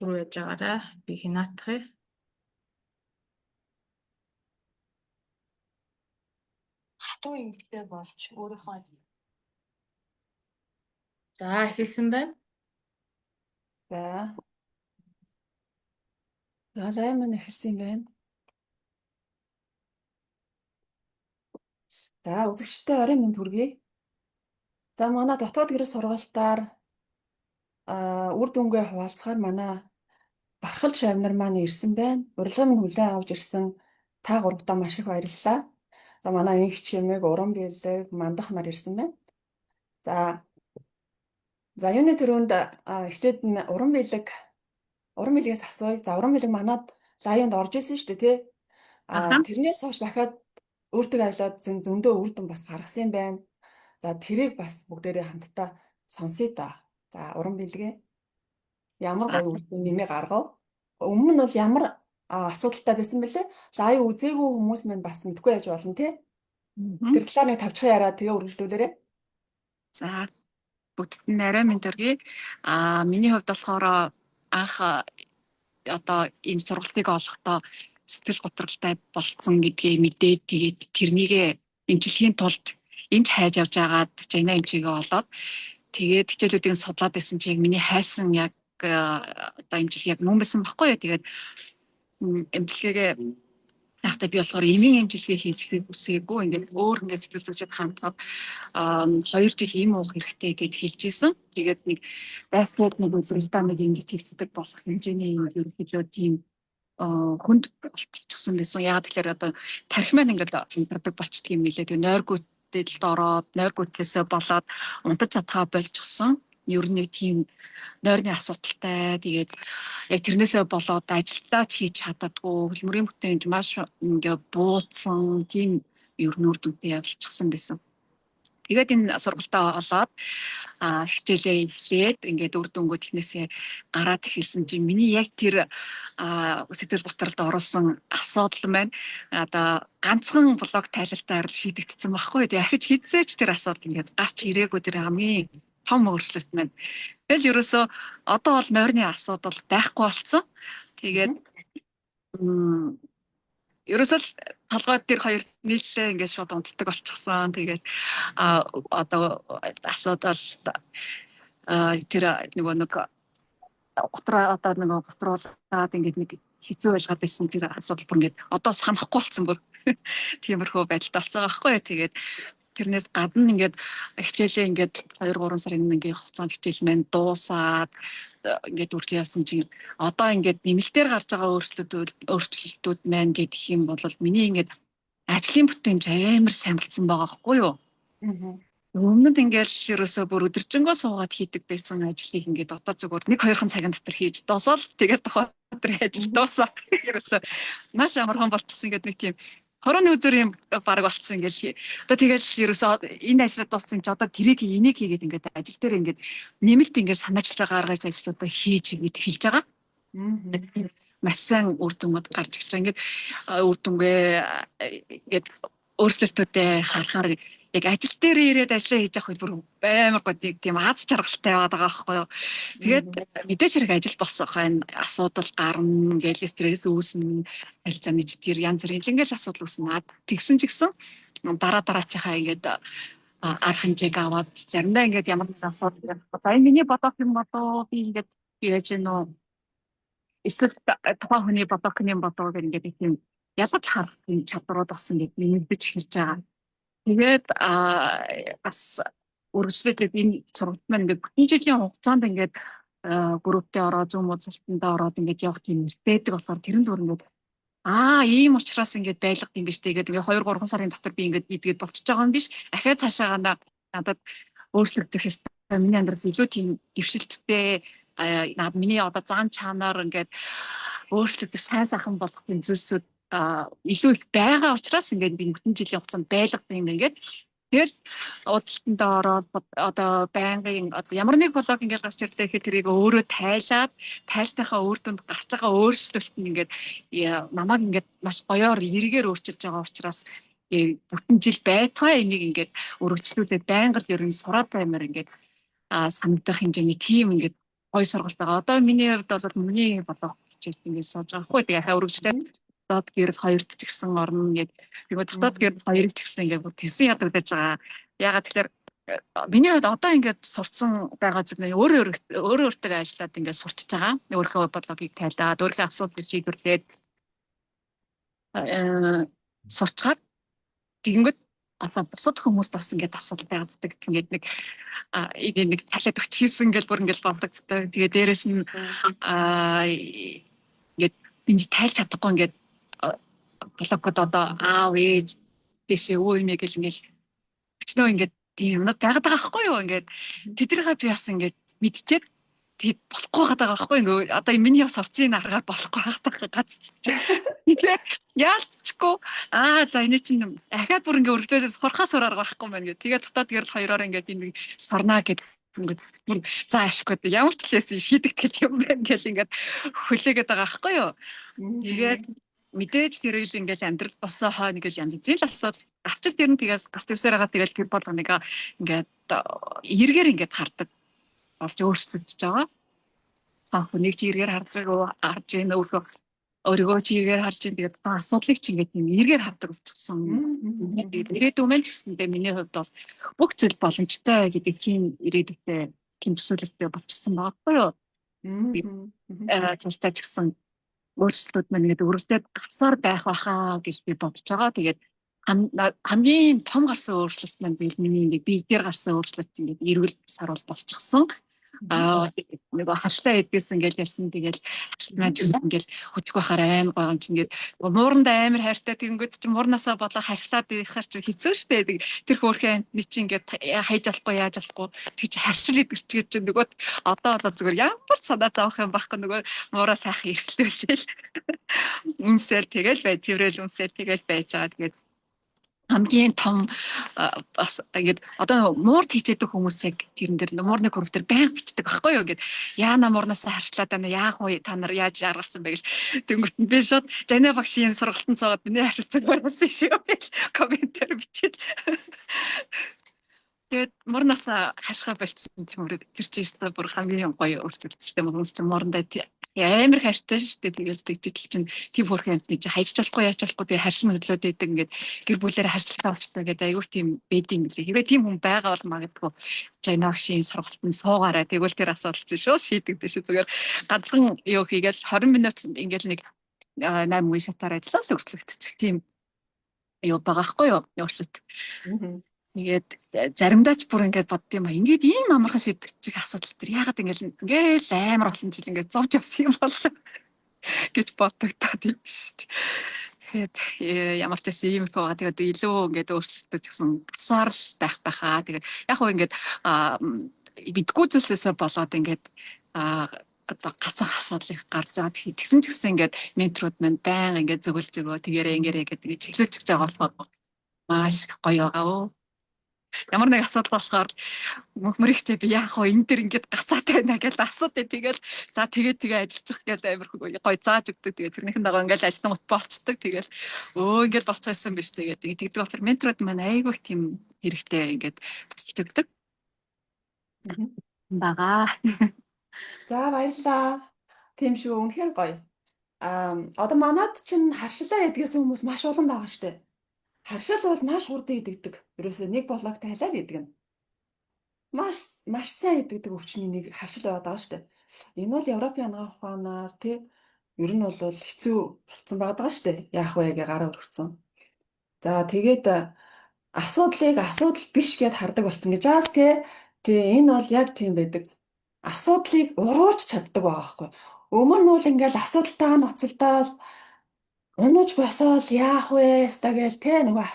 руу яаж байгаарай. Би хинаатахыг. Хатуу эмгтэй болж өөрийнхөө за хэлсэн байна. За лайман хэлсэн юм байна. За үзэгчтэй орой минь хүргэе. За манай дотоод гэрээ сургалтаар үр дүнгээ хуваалцахаар манай Бархалж авнар маань ирсэн байна. Урилга минь хүлээн авч ирсэн та гуравтаа маш их баярлалаа. За манай инх чимэг, уран биелэг, мандах нар ирсэн байна. За юуны төрөнд эхлээд уран биелэгээс асууя. За уран биелэг манад лайвд орж исэн шүү дээ тий. Тэрнээс хойш дахиад өөртөө аялаад зөндөө үр дүн бас гаргасан юм байна. За тэрийг бас бүгдээрээ хамтдаа сонсъё да. За уран биелгээ ямар гоё үр дүн нэмээ гаргав. Өмнө нь бол ямар асуудалтай байсан бэлээ? Лайв үзээгүй хүмүүс маань бас мэдгүй яж болно тий. Тэр талаар нэг тавчхан яриад тэгээ үргэлжлүүлээрэй. За бүгдд нь арай минь төргий. Миний хувьд болохоор анх одоо энэ сургалтыг олохдоо сэтгэл готролтой болцсон гэдгийг мэдээд тэгээд тэрнийгээ эмчилгээний тулд эмч хайж явж агаад жина эмчигээ олоод тэгээд хичээлүүдийг судлаад байсан чи яг миний хайсан яг одоо эмчилгээ яг мөн байсан баггүй юу. Тэгээд эмчилгээгээ яахта би болохоор эмийн эмчилгээ хийхийг хүсээгүй. Ингээд өөр ингээд сэтгэл зүйчэд хандаад 2 жил ийм уух хэрэгтэй гэд хэлжсэн. Тэгээд нэг байсгаад нэг үзэлдээ нэг ингэж хийгддэг болох хэмжээний ерөнхийдөө тийм хүнд болчихсон байсан. Яагаад тэгэхээр одоо тарих маань ингээд унтардаг болчихдөг юм билээ. Тэгээд нойргүйтэд ороод нойргүйтлээсээ болоод унтаж чадхаа болчихсон. Ер нь тийм нойрны асуудалтай. Тэгээд яг тэрнээсээ болоод ажилдаа ч хийж чаддаггүй. Хөдөлмөрийн бүтээмж маш ингээ буудсан. Тийм ер нь үр дүнтэй явуулчихсан байсан. Тэгээд энэ сургалтаа олоод хичээлээ эхлээд ингээд үр дүнгууд ихнээсээ гараад эхэлсэн чинь миний яг тэр сэтгэл готролд оруулсан асуудал маань одоо ганцхан блог тайлалтаар шийдэгдсэн байхгүй. Тэгээд ахиж хизээч тэр асуудал ингээд гарч ирээгүй тэр хамгийн том өөрчлөлт маань. Тэгэл ерөөсөө одоо бол нойрны асуудал байхгүй болсон. Тэгээд ерөөсөө толгой дээр хоёр нийллээ ингээд шууд унтдаг болчихсон. Тэгээд одоо асуудал тэр нэг готроо одоо нэг готруулаад ингээд нэг хэцүү байлгаад байсан тэр асуудал бүр ингээд одоо санахгүй болсон бүр тиймэрхүү байдалтай болсон байгаа байхгүй. Тэгээд тэрнээс гадна ингээд хичээлээ ингээд 2-3 сарын ингээд хугацаанд хичээл маань дуусаад ингээд үргэлж явсан чинь одоо ингээд нэмэлтээр гарч байгаа өөрчлөлтүүд маань гэх юм бол миний ингээд ажлын бүтээмж амар сайн болсон байгаа байхгүй юу? Өмнөд ингээд ерөөсөө бүр өдөржингөө суугаад хийдэг байсан ажлыг ингээд одоо зөвхөн 1-2 цагийн дотор хийж дуусаад тэгээд тухайн өдрийн ажил дуусаад ерөөсөө маш амархан болчихсон ингээд нэг тийм хорооны үзэр юм баг болцсон ингээл. Одоо тэгэл ерөөсөө энэ ажлаа дууссан чи одоо тэрийг энийг хийгээд ингээд ажил дээр ингээд нэмэлт ингээд санаачлаа гаргаж ажлуудаа хийж ингэж хэлж байгаа. Маш сайн үр дүнгууд гарч ирж байгаа. Ингээд үр дүнгээ ингээд өөрчлөлтүүдээ харахаар яг ажил дээр ирээд ажиллаа хийж явах бүр амар гоо тийм аз жаргалтай байгаа байхгүй юу. Тэгээд мэдээж хэрэг ажил болсон хань асуудал гарна, ингээл стресс үүснэ, харилцааны чигээр янз бүрийн ингээл асуудал үүснэ. Тэгсэн ч гэсэн дараачихаа ингээд арга хэмжээг аваад заримдаа ингээд ямар нэгэн асуудал за энэ миний бодох юм болоо би ингээд яаж гэнэ эсвэл тухайн хүний бодох юм болоо гэх ингээд тийм ялгаж харах чадварууд болсон гэдэг мэдэж хэлж байгаа. Тэгээд бас үргэлжлүүлээд энэ сургалт маань ингээд бүтэн жилийн хугацаанд ингээд групптэй ороод зүүн музалтанда ороод ингээд явах тийм байдаг болохоор тэрэн дөр ингээд ийм учраас ингээд байлгад юм биш тэгээд ингээд 2-3 сарын дотор би ингээд идгээд болчихж байгаа юм биш. Ахаа цаашаа надад өөрчлөгдөх ёстой. Миний амьдрал илүү тийм дэвшилттэй миний одоо зан чанар ингээд өөрчлөгдөх сайн сайхан болох тийм зүйлсүүд илүү их байгаа учраас ингээд би бүтэн жилийн хугацаанд байлгад юм ингээд тэгэл уудалтандаа ороод одоо байнгын одоо ямар нэг блог ингээд гарч ирлээ гэхэд тэрийг өөрөө тайлсныхаа үр дүнд гарч байгаа өөрчлөлт нь ингээд намайг ингээд маш гоёор эргээр өөрчилж байгаа учраас бүтэн жил байтугай энийг ингээд өргөжлүүлээд байнга л ер нь сураад баймаар ингээд санагдах хэмжээний тим ингээд гоё сургалт байгаа. Одоо миний хувьд бол миний бодох хичээл ингээд сууж байгаа хгүй. Тэгээ хаа өргөжтэй дотоод гэрэл хоёрт ч гэсэн орно ингээд тэгээд дотоод гэрэл хоёрт ч гэсэн ингээд бүр тэсэн ядагдаж байгаа. Ягаад тэгэхээр миний хувьд одоо ингээд сурцсан байгаа зүйл нь өөрөө өөртөө ажиллаад ингээд сурчиж байгаа. Өөрийнхөө бодлогыг тайлаад, өөрийнхөө асуудлыг шийдвэрлээд сурчгаад тэгэнгүүт одоо бусад хүмүүст бас ингээд асуудал байгааддаг. Тэгээд нэг талаад өгч хийсэн гэж бүр ингээд болдогдтой. Тэгээд дээрэс нь ингээд би тайлж чадахгүй ингээд блогод одоо аав ээж дэшээ өө юм гэл ингээд өчнөө ингээд тийм юмнууд байгаад байгаа байхгүй юу? Ингээд тэднийхээ би бас ингээд мэдчихэд тэгээд болохгүй байгаа байхгүй ингээд одоо миний бас орцын аргаар болохгүй байгаа гац. Тэгээд яалцчихгүй за энэ чинь ахаад бүр ингээд өргөдөөс сурхаас ураар байхгүй мэн ингээд тэгээд дотоод гэрэл хоёроор ингээд энэ сорнаа гэдэг ингээд за ашиггүй ямар ч лээсэн шийдэгдэх юм байна гэл ингээд хүлээгээд байгаа байхгүй юу? Тэгээд мэдээж тэр үйл ингээд амьдрал босоо хойно гэж янз бүрийн л асуудал гарчил тэр нь тэгээд гарч ирсээр байгаа тэгээд тэр болгоныг ингээд эргээр ингээд хардаг болж өөрчлөгдөж байгаа. Хүнийг чи эргээр харж ийн өөрийгөө чи эргээр харж ийн тэгээд асуудлыг чи ингээд юм эргээр хардаг болчихсон. Ирээдүйн мэн ч гэсэндээ миний хувьд бол бүх зүйл боломжтой гэдэг тийм ирээдүйтэй тийм төсөөлөлттэй болчихсон байхгүй юу? Цаашдаа ч гэсэн өөрчлөлтүүд маань ингээд өргөжлөд гарсаар байх байхаа гэж би бодож байгаа. Тэгээд хамгийн том гарсан өөрчлөлт маань миний ингээд бие дээр гарсан өөрчлөлт ингээд эргэл сар бол болчихсон. Нэг хашлаа идсэн гэж ярьсан. Тэгэл хашлт маань ч гэсэн ингээд хөтөх байхаар амар гоё юм чинь ингээд муурандаа амар хайртай тэгэнгүүт чи муурнаасаа болоо хашлаад ихаар чи хэцүү штэ. Тэр хөөрхөн амтны чи ингээд хайж болохгүй яаж болохгүй тэг чи харшил идэх чи нөгөө одоо болоо зүгээр ямар санаа зовох юм байхгүй нөгөө муураа сайхан эргэлдүүлээл үнсэл тэгэл бай тэрэл үнсэл тэгэл байж байгаа. Тэгээд хамгийн том бас ингээд одоо муурд хийчээдэг хүмүүс яг тэрэн дээр муурны групп дээр байнга бичдэг байхгүй юу ингээд яана муурнаас харчлаад байна яах вэ та нар яаж яргалсан бэ гэл тэнгуут нь би шууд Жанна багшийн сургалтанд цаагаад миний харилцааг барьсан шүү гэл комментээр бичээд тэгээд муурнаас хашгаа болчихсон юм уу тэр чинь өстө бүр хамгийн гоё өөрчлөлттэй хүмүүс чинь муурандаа амар хайртай шүү дээ. Тэгэл тэгжил чинь тийм хөрхэн амтны чи хайж болохгүй яаж болохгүй тэгээ харшин хөдлөөд байдаг ингээд гэр бүлээр харилцаа болчихсон гэдэг аюу тийм бэд юм лээ. Хэрвээ тийм хүн байгаа бол магадгүй Жанна багшийн сургалтанд суугаарай. Тэгвэл тэр асуудал чинь шууд шийдэгдэж шүү. Зүгээр ганцхан юу хийгээл 20 минут ингээд нэг 8 үе шатаар ажиллаад л өөрчлөгдчих тийм юу байгаа хгүй юу? Өөрчлөлт. Тэгээд заримдаа ч бүр ингээд боддсон юм а. Ингээд ийм амархан шийдэгдэх асуудал төр яагаад ингээд амар олон жил ингээд зовж явсан юм бол гэж бодогдоод идэв шүү дээ. Тэгээд ямар ч байсан ийм их байгаа. Тэгээд илүү ингээд өөрчлөлтөж гэсэн тусаар л байх байхаа. Тэгээд яг хөө ингээд бидгүү зүйлсээс болоод ингээд одоо гацах асуудлыг гарч байгаа. Тэгсэн ч гэсэн ингээд менторууд маань байн ингээд зөвлөж өгөө тэгээрээ ингээрээ гэдэг чиглүүлж өгч байгаа болохоор маш гоё байгаа. Ямар нэг асуудал болохоор мөхмөрөгчтэй би яах вэ энэ дэр ингээд гацаатай байна гэж асуудаг. Тэгэл за тэгээ ажиллах гэдэг амар гоё зааж өгдөг. Тэгээ тэрнийхэн дагуу ингээд ажиллан гут болцдог. Тэгэл ингээд болчихсон биш тэгээд тэгдэг болохоор менторууд маань айгүй тийм хэрэгтэй ингээд тусалж өгдөг. Бага. За баярлалаа. Тийм шүү үнэхээр гоё. Одоо манад чинь харшилаа гэдгээс хүмүүс маш олон байгаа штэ. Харшил бол маш хурдан идэгдэг. Ерөөсөө нэг блок тайлаад идэг нь. Маш сайн идэгдэг өвчний нэг харшил байгаад байгаа штэ. Энэ бол Европын анагаах ухаанаар тий ер нь бол хэцүү болцсон байгаа штэ. Яах вэ гэж гараа өргөцсөн. За тэгээд асуудал биш гэд хардаг болсон гэж аас тий. Тэгээ энэ бол яг тийм байдаг. Асуудлыг урууч чаддаг байгаа хгүй. Өмнө нь бол ингээл асуудалтайгаа ноцолдоод унаж босоод яах вэ стагээл те нөгөө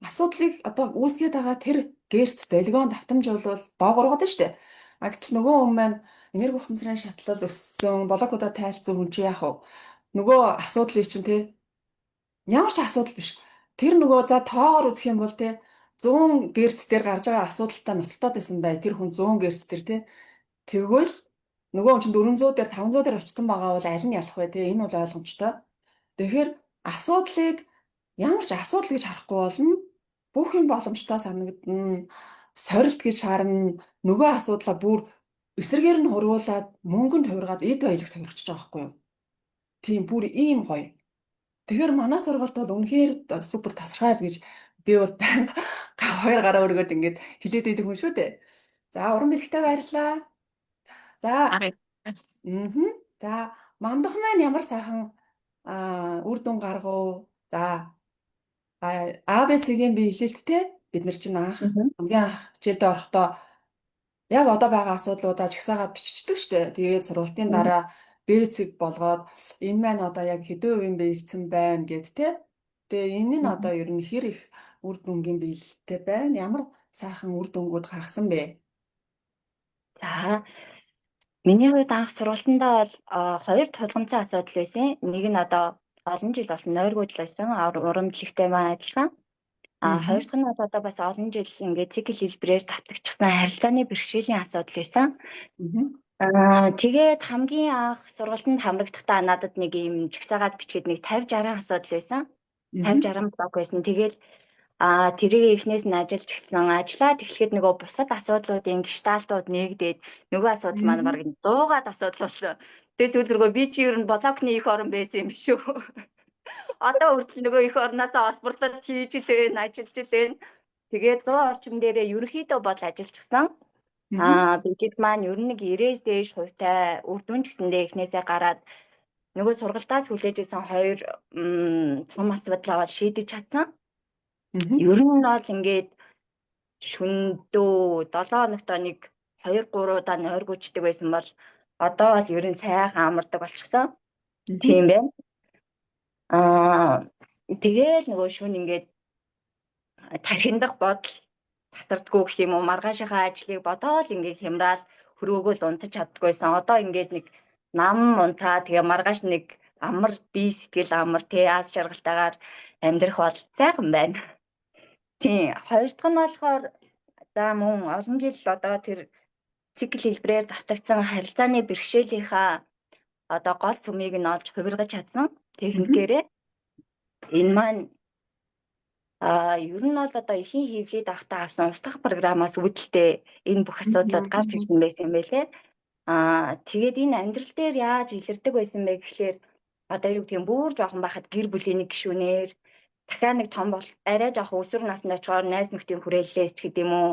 асуудлыг одоо үүсгээд байгаа тэр гэрц долгион давтамжуулбал доогооргоод нь штэ. Гэтэл нөгөө хүн маань энерги ухамсарын шатлал өссөн, блокуудаа тайлцсан хүн чи яах вэ? Нөгөө асуудлыг чинь те ямар ч асуудал биш. Тэр нөгөө за тоогоор үзэх юм бол те 100 гэрц дээр гарч байгаа асуудалтай ноцтоод байсан бай. Тэр хүн 100 гэрц дээр те тэгвэл нөгөө хүн чинь 400 дээр 500 дээр очсон байгаа бол аль нь ялах вэ те энэ бол ойлгомжтой. Тэгэхээр асуудлыг ямар ч асуудал гэж харахгүй болно. Бүх юм боломжтой санагдана. Сорилт гэж харна. Нөгөө асуудлаа бүр эсрэгээр нь хуруулад мөнгөнд хувиргаад эд баялагт хувирчихж байгаа байхгүй юу? Тийм бүр ийм гоё. Тэгэхээр манай сургалт бол үнэхээр супер тасархай л гэж би бол баян хоёр гараа өргөд ингээд хилээд байдаг хүн шүү дээ. За уран бэлгтээ баярлалаа. За Ари. За мандах маань ямар сайхан үр дүн гаргав. За ABC-ийн би хэлэлттэй бид нар чинь анх хамгийн анх хичээлдээ орохдоо яг одоо байгаа асуудлуудаа жагсаагаад биччихдэг шүү дээ. Тэгээд сургалтын дараа бэцэг болгоод энэ маань одоо яг хэдэн үеийн биелсэн байна гэд тэ. Тэгээ энэ нь одоо ер нь хэр их үр дүнгийн биелэлтэй байна. Ямар сайхан үр дүнгууд гаргасан бэ? За миний хувьд анх сургалтандаа бол хоёр тулгымцсан асуудал байсан. Нэг нь одоо олон жил болсон нойргууд л байсан. Уран бэлэгтэй маань адилхан. Хоёр дахь нь бол одоо бас олон жил ингээд цикл хэлбэрээр татагдчихсан харилцааны бэрхшээлийн асуудал байсан. Тэгээд хамгийн анх сургалтанд хамрагдахдаа надад нэг юм жагсаагаад бичгээд нэг 50-60 асуудал байсан. 50-60 блок байсан. Тэгээд тэрийг эхнээс нь ажиллаж эхэлсэн. Ажиллаад эхлэхэд нөгөө бусад асуудлуудын гештальтууд нэгдээд нөгөө асуудал маань баг 100-аад асуудал болсон. Тэгээд сүүлргөө би чи ер нь блокны их орон байсан юм шүү. Одоо үргэлж нөгөө их орноосоо олборлол хийж лээ, ажиллаж лээ. Тэгээд 100 орчим дээрээ ерөнхийдөө бол ажиллажсан. Бичиг маань ер нь нэг 90-ээс дээш хувьтай үр дүн ч гэсэндээ эхнээсээ гараад нөгөө сургалтаас хүлээж ирсэн хоёр том асуудлаа бол шийдэж чадсан. Ер нь бол ингээд шүндөө 7 хоногт нэг 2-3 удаа нойргуучдаг байсан бол одоо бол ер нь сайхан амардаг болчихсон. Тийм байна. Тэгээл нөгөө шүн ингээд тархиндах бодол татардгүй гэх юм уу, маргаашийнхаа ажлыг бодоол ингээд хямраал хөрөөгөө унтаж чаддгүйсэн. Одоо ингээд нэг нам унтаа тэгээ маргааш нэг амар бие сэтгэл амар аз жаргалтайгаар амьдрах бол сайхан байна. Тийм. Хоёр дахь нь болохоор за мөн олон жил одоо тэр цикл хэлбэрээр давтагдсан харилцааны бэрхшээлийнхаа одоо гол цөмийг нь олж хувиргаж чадсан. Техникээрээ энэ маань ер нь бол одоо эхийн хөвлөд авахтаа авсан устгах программаас үүдэлтэй энэ бүх асуудлууд гарч ирсэн байсан юм байлээ. Тэгээд энэ амьдрал дээр яаж илэрдэг байсан бэ гэхлээр одоо юу гэх юм бүр жоохон байхад гэр бүлийн нэг гишүүнээр дахиад нэг том бол арай жоохон өсвөр наснд очихоор найз нөхдийн хүрээллээс ч гэдэм үү.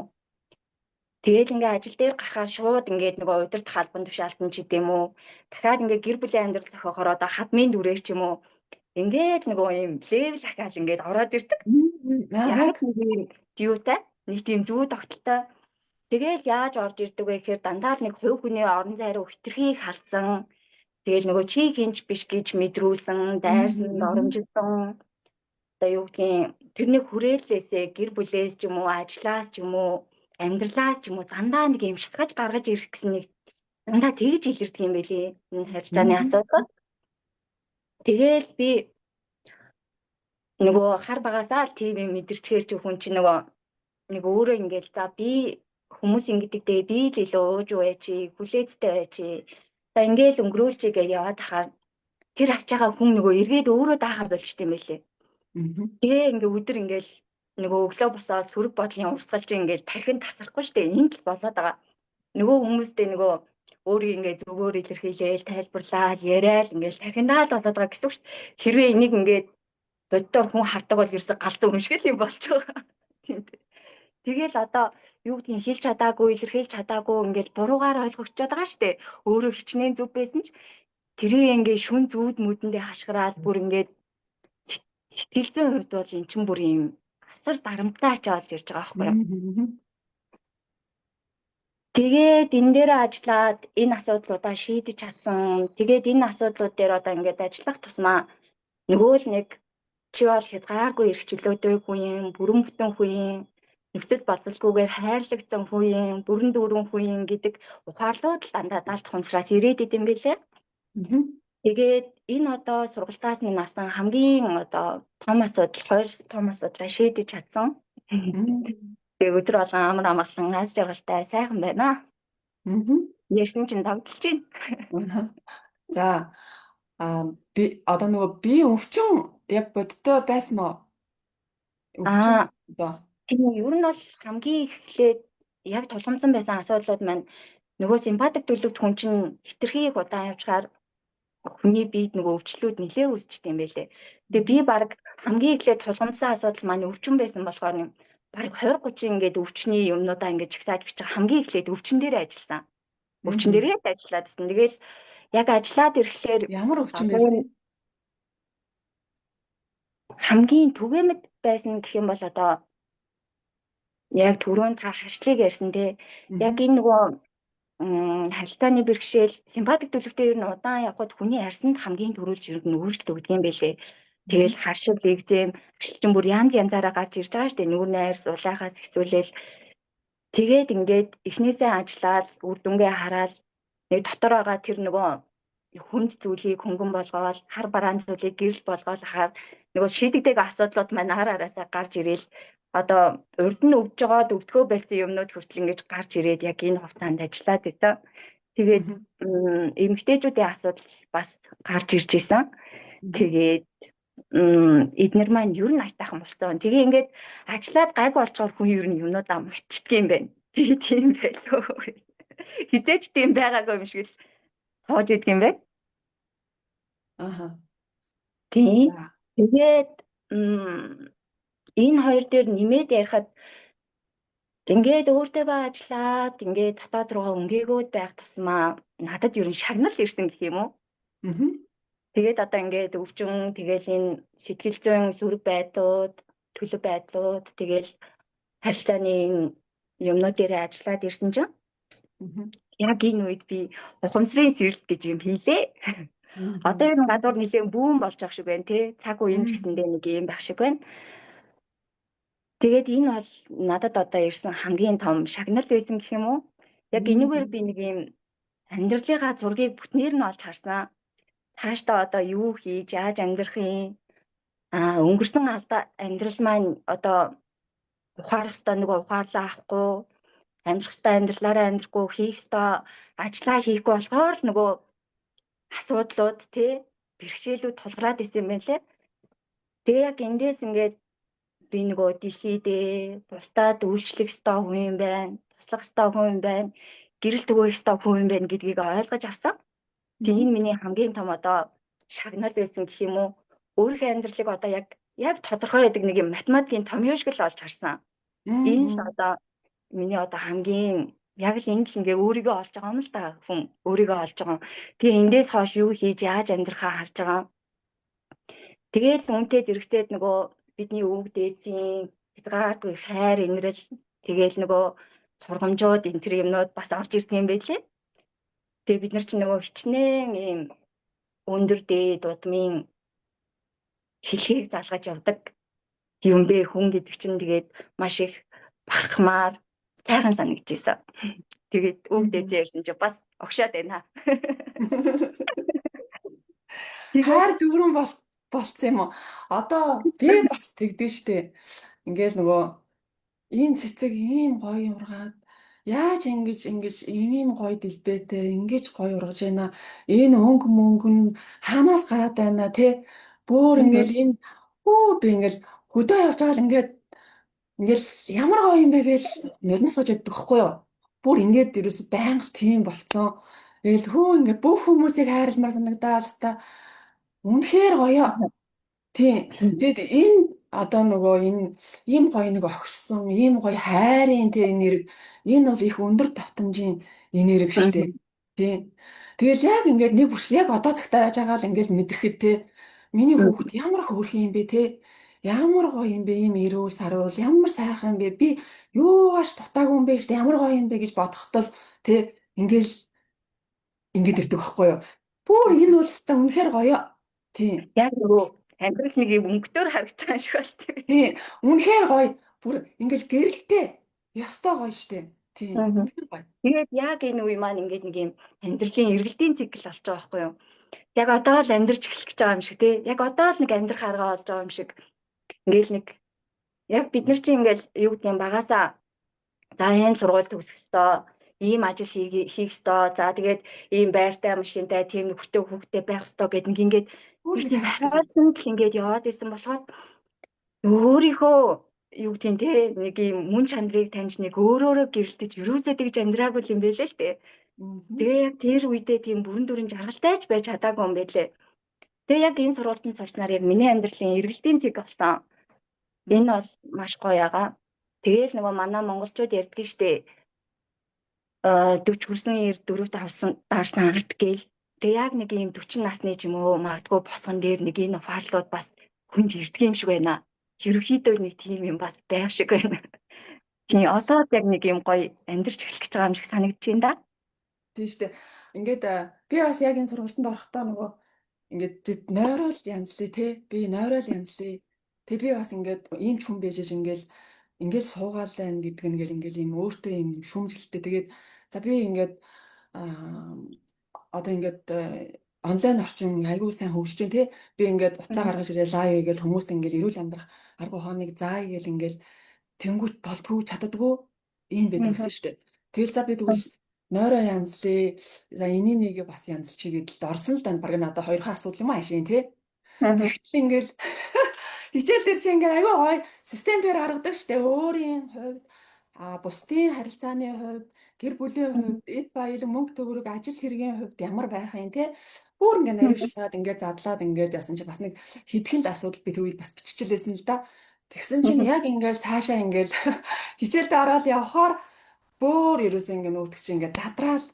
Тэгээд ингээ ажил дээр гарахаар шууд ингээд нөгөө удирдах албан тушаалтан ч гэдэм үү. Дахиад ингээ гэр бүлийн амьдрал зохиохоор одоо хадмын дүрээр ч юм уу. Ингээд нөгөө юм левел ахаал ингээд ороод ирдэг. Яг нэг юм юутай нэг тийм зүү тогтолтой. Тэгэл яаж орж ирдэг вэ гэхээр дандаа л нэг хувь хүний орон зай руу хитрхийг халдсан. Тэгэл нөгөө чи хинч биш гэж мэдрүүлсэн, дайрсан, доромжилсан. Одоо юу гэдгийг тэрний хүрээллээсээ гэр бүлээс ч юм уу, ажлаас ч юм уу, амьдралаас ч юм уу дандаа нэг юм шатгаж гаргаж ирэх гэсэн нэг дандаа тэгж илэрдэг юм байлээ. Энэ харилцааны асуудал. Тэгэл би нөгөө хар багасаа ТV мэдэрчээр чи хүн чи нөгөө нэг өөрөө ингээд за би хүмүүс ингэдэгдээ би л илүү ууж уу чи хүлээцтэй бай чи за ингээд өнгөрүүлчээ гэж яваад ахаар тэр авч байгаа хүн нөгөө эргээд өөрөө даахаар болчтой юм байлээ. Тэгээ ингээ өдөр ингээл нөгөө өглөө босоо сөрөг бодлын урсгалж ингээл тархинд тасрахгүй штэ энд л болоод байгаа. Нөгөө хүмүүстэй нөгөө өөрийг ингээ зөвгөөр илэрхийлээл тайлбарлаад яриад ингээл тархиндаа л болоод байгаа гэсэн үг штэ. Хэрвээ энийг ингээд боддоор хүн хардаг бол ерөөсө галзуу юм шиг л юм болж байгаа. Тийм. Тэгэл одоо юу гэдгийг хэлж чадаагүй, илэрхийлж чадаагүй ингээд буруугаар ойлгогдчиход байгаа штэ. Өөрөө хичнээн зүв байсан ч тэрийг ингээд шүн зүүд мүдэндээ хашгираад бүр ингээд сэтгэл зүйн хувьд бол эн чинь бүр юм асар дарамттай ачаалж ирж байгаа байхгүй юу. Тэгээд энэ дээр ажиллаад энэ асуудлуудаа шийдэж чадсан. Тэгээд энэ асуудлууд дээр одоо ингээд ажиллах тусмаа нөгөө л нэг чи бол хязгааргүй эрх чөлөөтэй хүн юм, бүрэн бүтэн хүн юм, нөхцөл болцолгүйгээр хайрлагдсан хүн юм, бүрэн дүүрэн хүн юм гэдэг ухаарлууд л дандаа даалт хунсраас ирээд идэм билээ. Тэгээд энэ одоо сургалтаас минь авсан хамгийн одоо том асуудал, хоёр том асуудлаа шийдэж чадсан. Тэгээд өдөр болгон амар амгалан аз жаргалтай сайхан байна. Ярьсан чинь давталж байна. За би одоо нөгөө би өвчин яг бодтой байсан уу? Тийм ер нь бол хамгийн эхлээд яг тулгамдсан байсан асуудлууд маань нөгөө симпатик төлөвт хүн чинь хитрхи их удаан явчихаар хүний биед нөгөө өвчлүүд нэлээ үүсчихдээ юм байлээ. Тэгээ би баг хамгийн эхлээд тулгамдсан асуудал маань өвчин байсан болохоор юм баг 20-30 ингээд өвчний юмнуудаа ингээд жигсааж бичих хамгийн эхлээд өвчин дээр ажилласан. Өвчин дээрээ ажиллаад байсан. Тэгэл яг ажиллаад ирэхлээр Ямар өвчин байсан? хамгийн түгээмэд байсан гэх юм бол одоо яг түрүүн та хашлыг ярьсан те. Яг энэ нөгөө харилцааны бэрхшээл симпатик төлөвтэй ер нь удаан явхад хүний арьсанд хамгийн түрүүлж ер нь өөрчлөлт өгдөг юм байлээ. Тэгэл харшил, экзем, арчилчин бүр янз янзаараа гарч ирж байгаа шүү дээ. Нүүрний арьс улаахаас ихсүүлэл тэгээд ингээд эхнээсээ ажиллаад үр дүнгээ хараад нэг дотор байгаа тэр нөгөө хүнд зүйлийг хөнгөн болгоод хар бараан зүйлийг гэрэл болгоод хахаар нөгөө шийдэгдэг асуудлууд маань ар араасаа гарч ирээл одоо урд нь өвж байгаа өвдгөө байсан юмнууд хүртэл ингэж гарч ирээд яг энэ хугацаанд ажиллаад байта. Тэгээд эмэгтэйчүүдийн асуудал бас гарч ирж исэн. Тэгээд эднэр маань ер нь айтайхан болсон. Тэгээ ингээд ажиллаад гайг болж байгаа хүн ер нь юмнуудаа мартчихдаг юм байна. Би тийм байлоо. Хизээч тийм байгаагүй юм шиг л тоож идэг юм байна. Аха. Тийм. Тэгээд энэ хоёр дээр нэмээд ярихад ингээд өөртөө ажиллаад ингээд дотоод руугаа өнгөөгөөд байх тусмаа надад ер нь шагнал ирсэн гэх юм уу? Тэгээд одоо ингээд өвчин тэгэл энэ сэтгэл зүйн сөрөг байдлууд, төлөв байдлууд тэгэл харилцааны юмнууд дээр ажиллаад ирсэн чинь яг энэ үед би ухамсарын сэрэлт гэж юм хийлээ. Одоо энэ гадуур нэлээд бүүн болж байгаа шиг байна тий. Цаг үеийн ч гэсэндээ нэг юм байх шиг байна. Тэгээд энэ бол надад одоо ирсэн хамгийн том шагнал байсан гэх юм уу? Яг энэгээр би нэг юм амьдралынхаа зургийг бүтнээр нь олж харсан. Цаашдаа одоо юу хийж, яаж амьдрах юм? Өнгөрсөн амьдрал маань одоо ухаарах ёстой нөгөө ухаарлаа авахгүй, амьдрах ёстой амьдралаараа амьдрахгүй, хийх ёстой ажлаа хийхгүй болохоор л нөгөө асуудлууд тий бэрхшээлүүд тулгараад исэн юм байна лээ. Тэгээ яг эндээс ингээд би нөгөө дэлхийдээ бусдад үйлчлэх ёстой хүн юм байна, туслах ёстой хүн юм байна, гэрэл түгээх ёстой хүн юм байна гэдгийг ойлгож авсан. Тэгээ энэ миний хамгийн том одоо шагнал байсан гэх юм уу? Өөрийнхөө амьдралыг одоо яг тодорхой байдаг нэг юм математикийн томьёо шиг л олж харсан. Энэ л одоо миний одоо хамгийн яг л ингэ л ингээ өөрийгөө олж байгаа юм л да хүн өөрийгөө олж байгаа. Тэгээ эндээс хойш юу хийж яаж амьдрахаа харж байгаа. Тэгээд үнтэй зэрэгцээд нөгөө бидний өвөг дээдсийн хязгааргүй хайр инрэл тэгээл нөгөө сургамжууд энэ төр юмнууд бас орж ирдэг юм байлээ. Тэгээ бид нар чинь нөгөө хичнээн ийм өндөр дээд удмын хэлхийг залгаж явдаг юм бэ хүн гэдэг чинь тэгээд маш их барахмаар сайхан санагдчихсан. Тэгээд өвөг дээдсээ ярьсан чи бас огшоод байна. Хайр дүүрэн болцсон юм уу? Одоо би бас тэгдэж штэ. Ингээл нөгөө энэ цэцэг ийм гоё ургаад яаж ингэж ийм гоё дэлбэтэй ингэж гоё ургаж байна. Энэ мөнгөн хаанаас гараад байна те? Бүр ингээл энэ би ингээл хөдөө явж байгаа л ингээл ямар гоё юм бэ гэж нэрмэ сууж яддаг хгүй юу? Бүр ингээд ерөөс байнга тийм болцсон. Тэгэл ингээд бүх хүмүүсийг хайрламар санагдаад та үнэхээр гоё. Тийм. Тэгэд энэ одоо нөгөө энэ ийм гоё нэг огшсон, ийм гоё хайрын тэ энерги энэ бол их өндөр давтамжийн энерги штэ. Тийм. Тэгэл яг ингээд нэг бүс яг одоо цагтаа яаж байгаа л ингээд мэдрэхэд те миний хүүхэд ямар хөөрхөн юм бэ те ямар гоё юм бэ ийм эрүүл саруул ямар сайхан юм бэ би юугаач дутаагүй юм бэ штэ ямар гоё юм бэ гэж бодохдол те ингээд ирдэг байхгүй юу. Бүр энэ бол өстой үнэхээр гоё. Тийм. Яг нөгөө амьдрал нэг юм өнгөтөр харагдаж байгаа шиг бол тийм. Үнэхээр гоё. Бүр ингээл гэрэлтэй. Ястай гоё штэ. Тийм. Үнэхээр гоё. Тэгээд яг энэ үе маань ингээд нэг юм амьдралын эргэлтийн цикл болж байгаа байхгүй юу. Яг одоо л амьдарч эхлэх гэж байгаа юм шиг тий. Яг одоо л нэг амьдрах арга болж байгаа юм шиг. Ингээл нэг яг бид нар чинь ингээл юу гэдэг юм багасаа за энэ сургууль төгсөх ёстой. Ийм ажил хийх ёстой. За тэгээд ийм байртай машинтай тийм хүртээ хүүхдээ байх ёстой гэдэг нэг ингээд тийм хайрсан л ингээд яваад исэн болохоос өөрийнхөө юу гэдэг нь те нэг юм мөн чанарыг таньж нэг өөрөөрөө гэрэлтэж юусаа тэгж амьдраагүй юм байлээ л те. Тэгээ яг тэр үедээ тийм бүрэн дүрэн жаргалтай ч байж чадаагүй юм байлээ. Тэгээ яг энэ сургуультанд сурснаар яг миний амьдралын эргэлтийн цэг болсон. Энэ бол маш гоё ягаа. Тэгээл нөгөө манай монголчууд ярьдаг штэ. 40 хүрсэн 4-5 даарсан арт гээл. Тэгээ яг нэг ийм 40 насны ч юм уу магадгүй босгон дээр нэг энэ фарлууд бас хүнд ирдэг юм шиг байна. Ерөнхийдөө нэг тийм юм бас байх шиг байна. Тийм одоо яг нэг юм гоё амьдарч эхлэх гэж байгаа юм шиг санагдаж байна да. Тийм шүү дээ. Ингээд би бас яг энэ сургуультанд орохдоо нөгөө ингээд нойрол янзлээ те. Би нойрол янзлээ. Тэг би бас ингээд ийм ч хүн байж ингээл суугаал байна гэдэг нь ингээл ийм өөртөө ийм шүүмжлэлтэй. Тэгээд за би ингээд одоо ингээд онлайн орчин айгүй сайн хөгжиж байна те. Би ингээд уцаа гаргаж ирээ лайв хийгээл хүмүүст ингээд эрүүл амьдрах арга ухааныг заая гээл ингээд тэнгуут болдгоо чаддаггүй ийм байдаг гэсэн шүү дээ. Тэгэл за би тэгвэл нойроо янзлээ. За энийг нэг бас янзлчих гэдэлд орсон л да. Бараг надад хоёрхан асуудал юм аашийн тий. Тэгтэл ингээл хичээл дээр чи ингээл аюу гой систем дээр гаргадаг штэ. Өөрийн хувьд бусдын харилцааны хувьд, гэр бүлийн хувьд, эд баялаг, мөнгө төгрөг, ажил хэргийн хувьд ямар байх юм те. Бүр ингээ наривчлаад ингээ задлаад ингээ ясан чи бас нэг хэдхэн л асуудал би төвийг бас биччихлээсэн л да. Тэгсэн чинь яг ингээл цаашаа ингээл хичээлдээ ороод явхаар бөөр ерөөсөө ингээ нүүгдэх чи ингээ задраал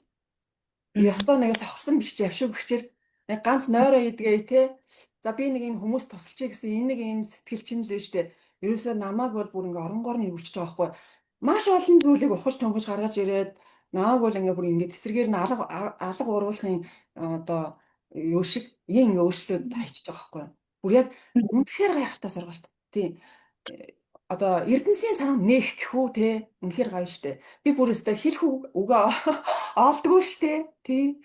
ёстой нэг сохорсон биш чи явшиг бэхчээр яг ганц нойроо идгээ те. За би нэг юм хүмүүс тусалчих гэсэн энэ нэг юм сэтгэл чинь л шүү дээ. Ерөөсөө намааг бол бүр ингээ оронгоор нь өвчж байгаа байхгүй. Маш олон зүйлийг ухаж төнгөж гаргаж ирээд нааг бол ингээ бүр ингээ тэсэргээр нь алга уруулахын одоо юу шиг ингээ өөрчлөөд хайчиж байгаа байхгүй. Бүр яг үнэхээр гайхалтай сургалт. Тийм. Одоо Эрдэнэсийн сан нээх гэхүү те үнэхээр гоё штэ. Би бүр өстой хэлэх үгээ олдгүй штэ. Тий.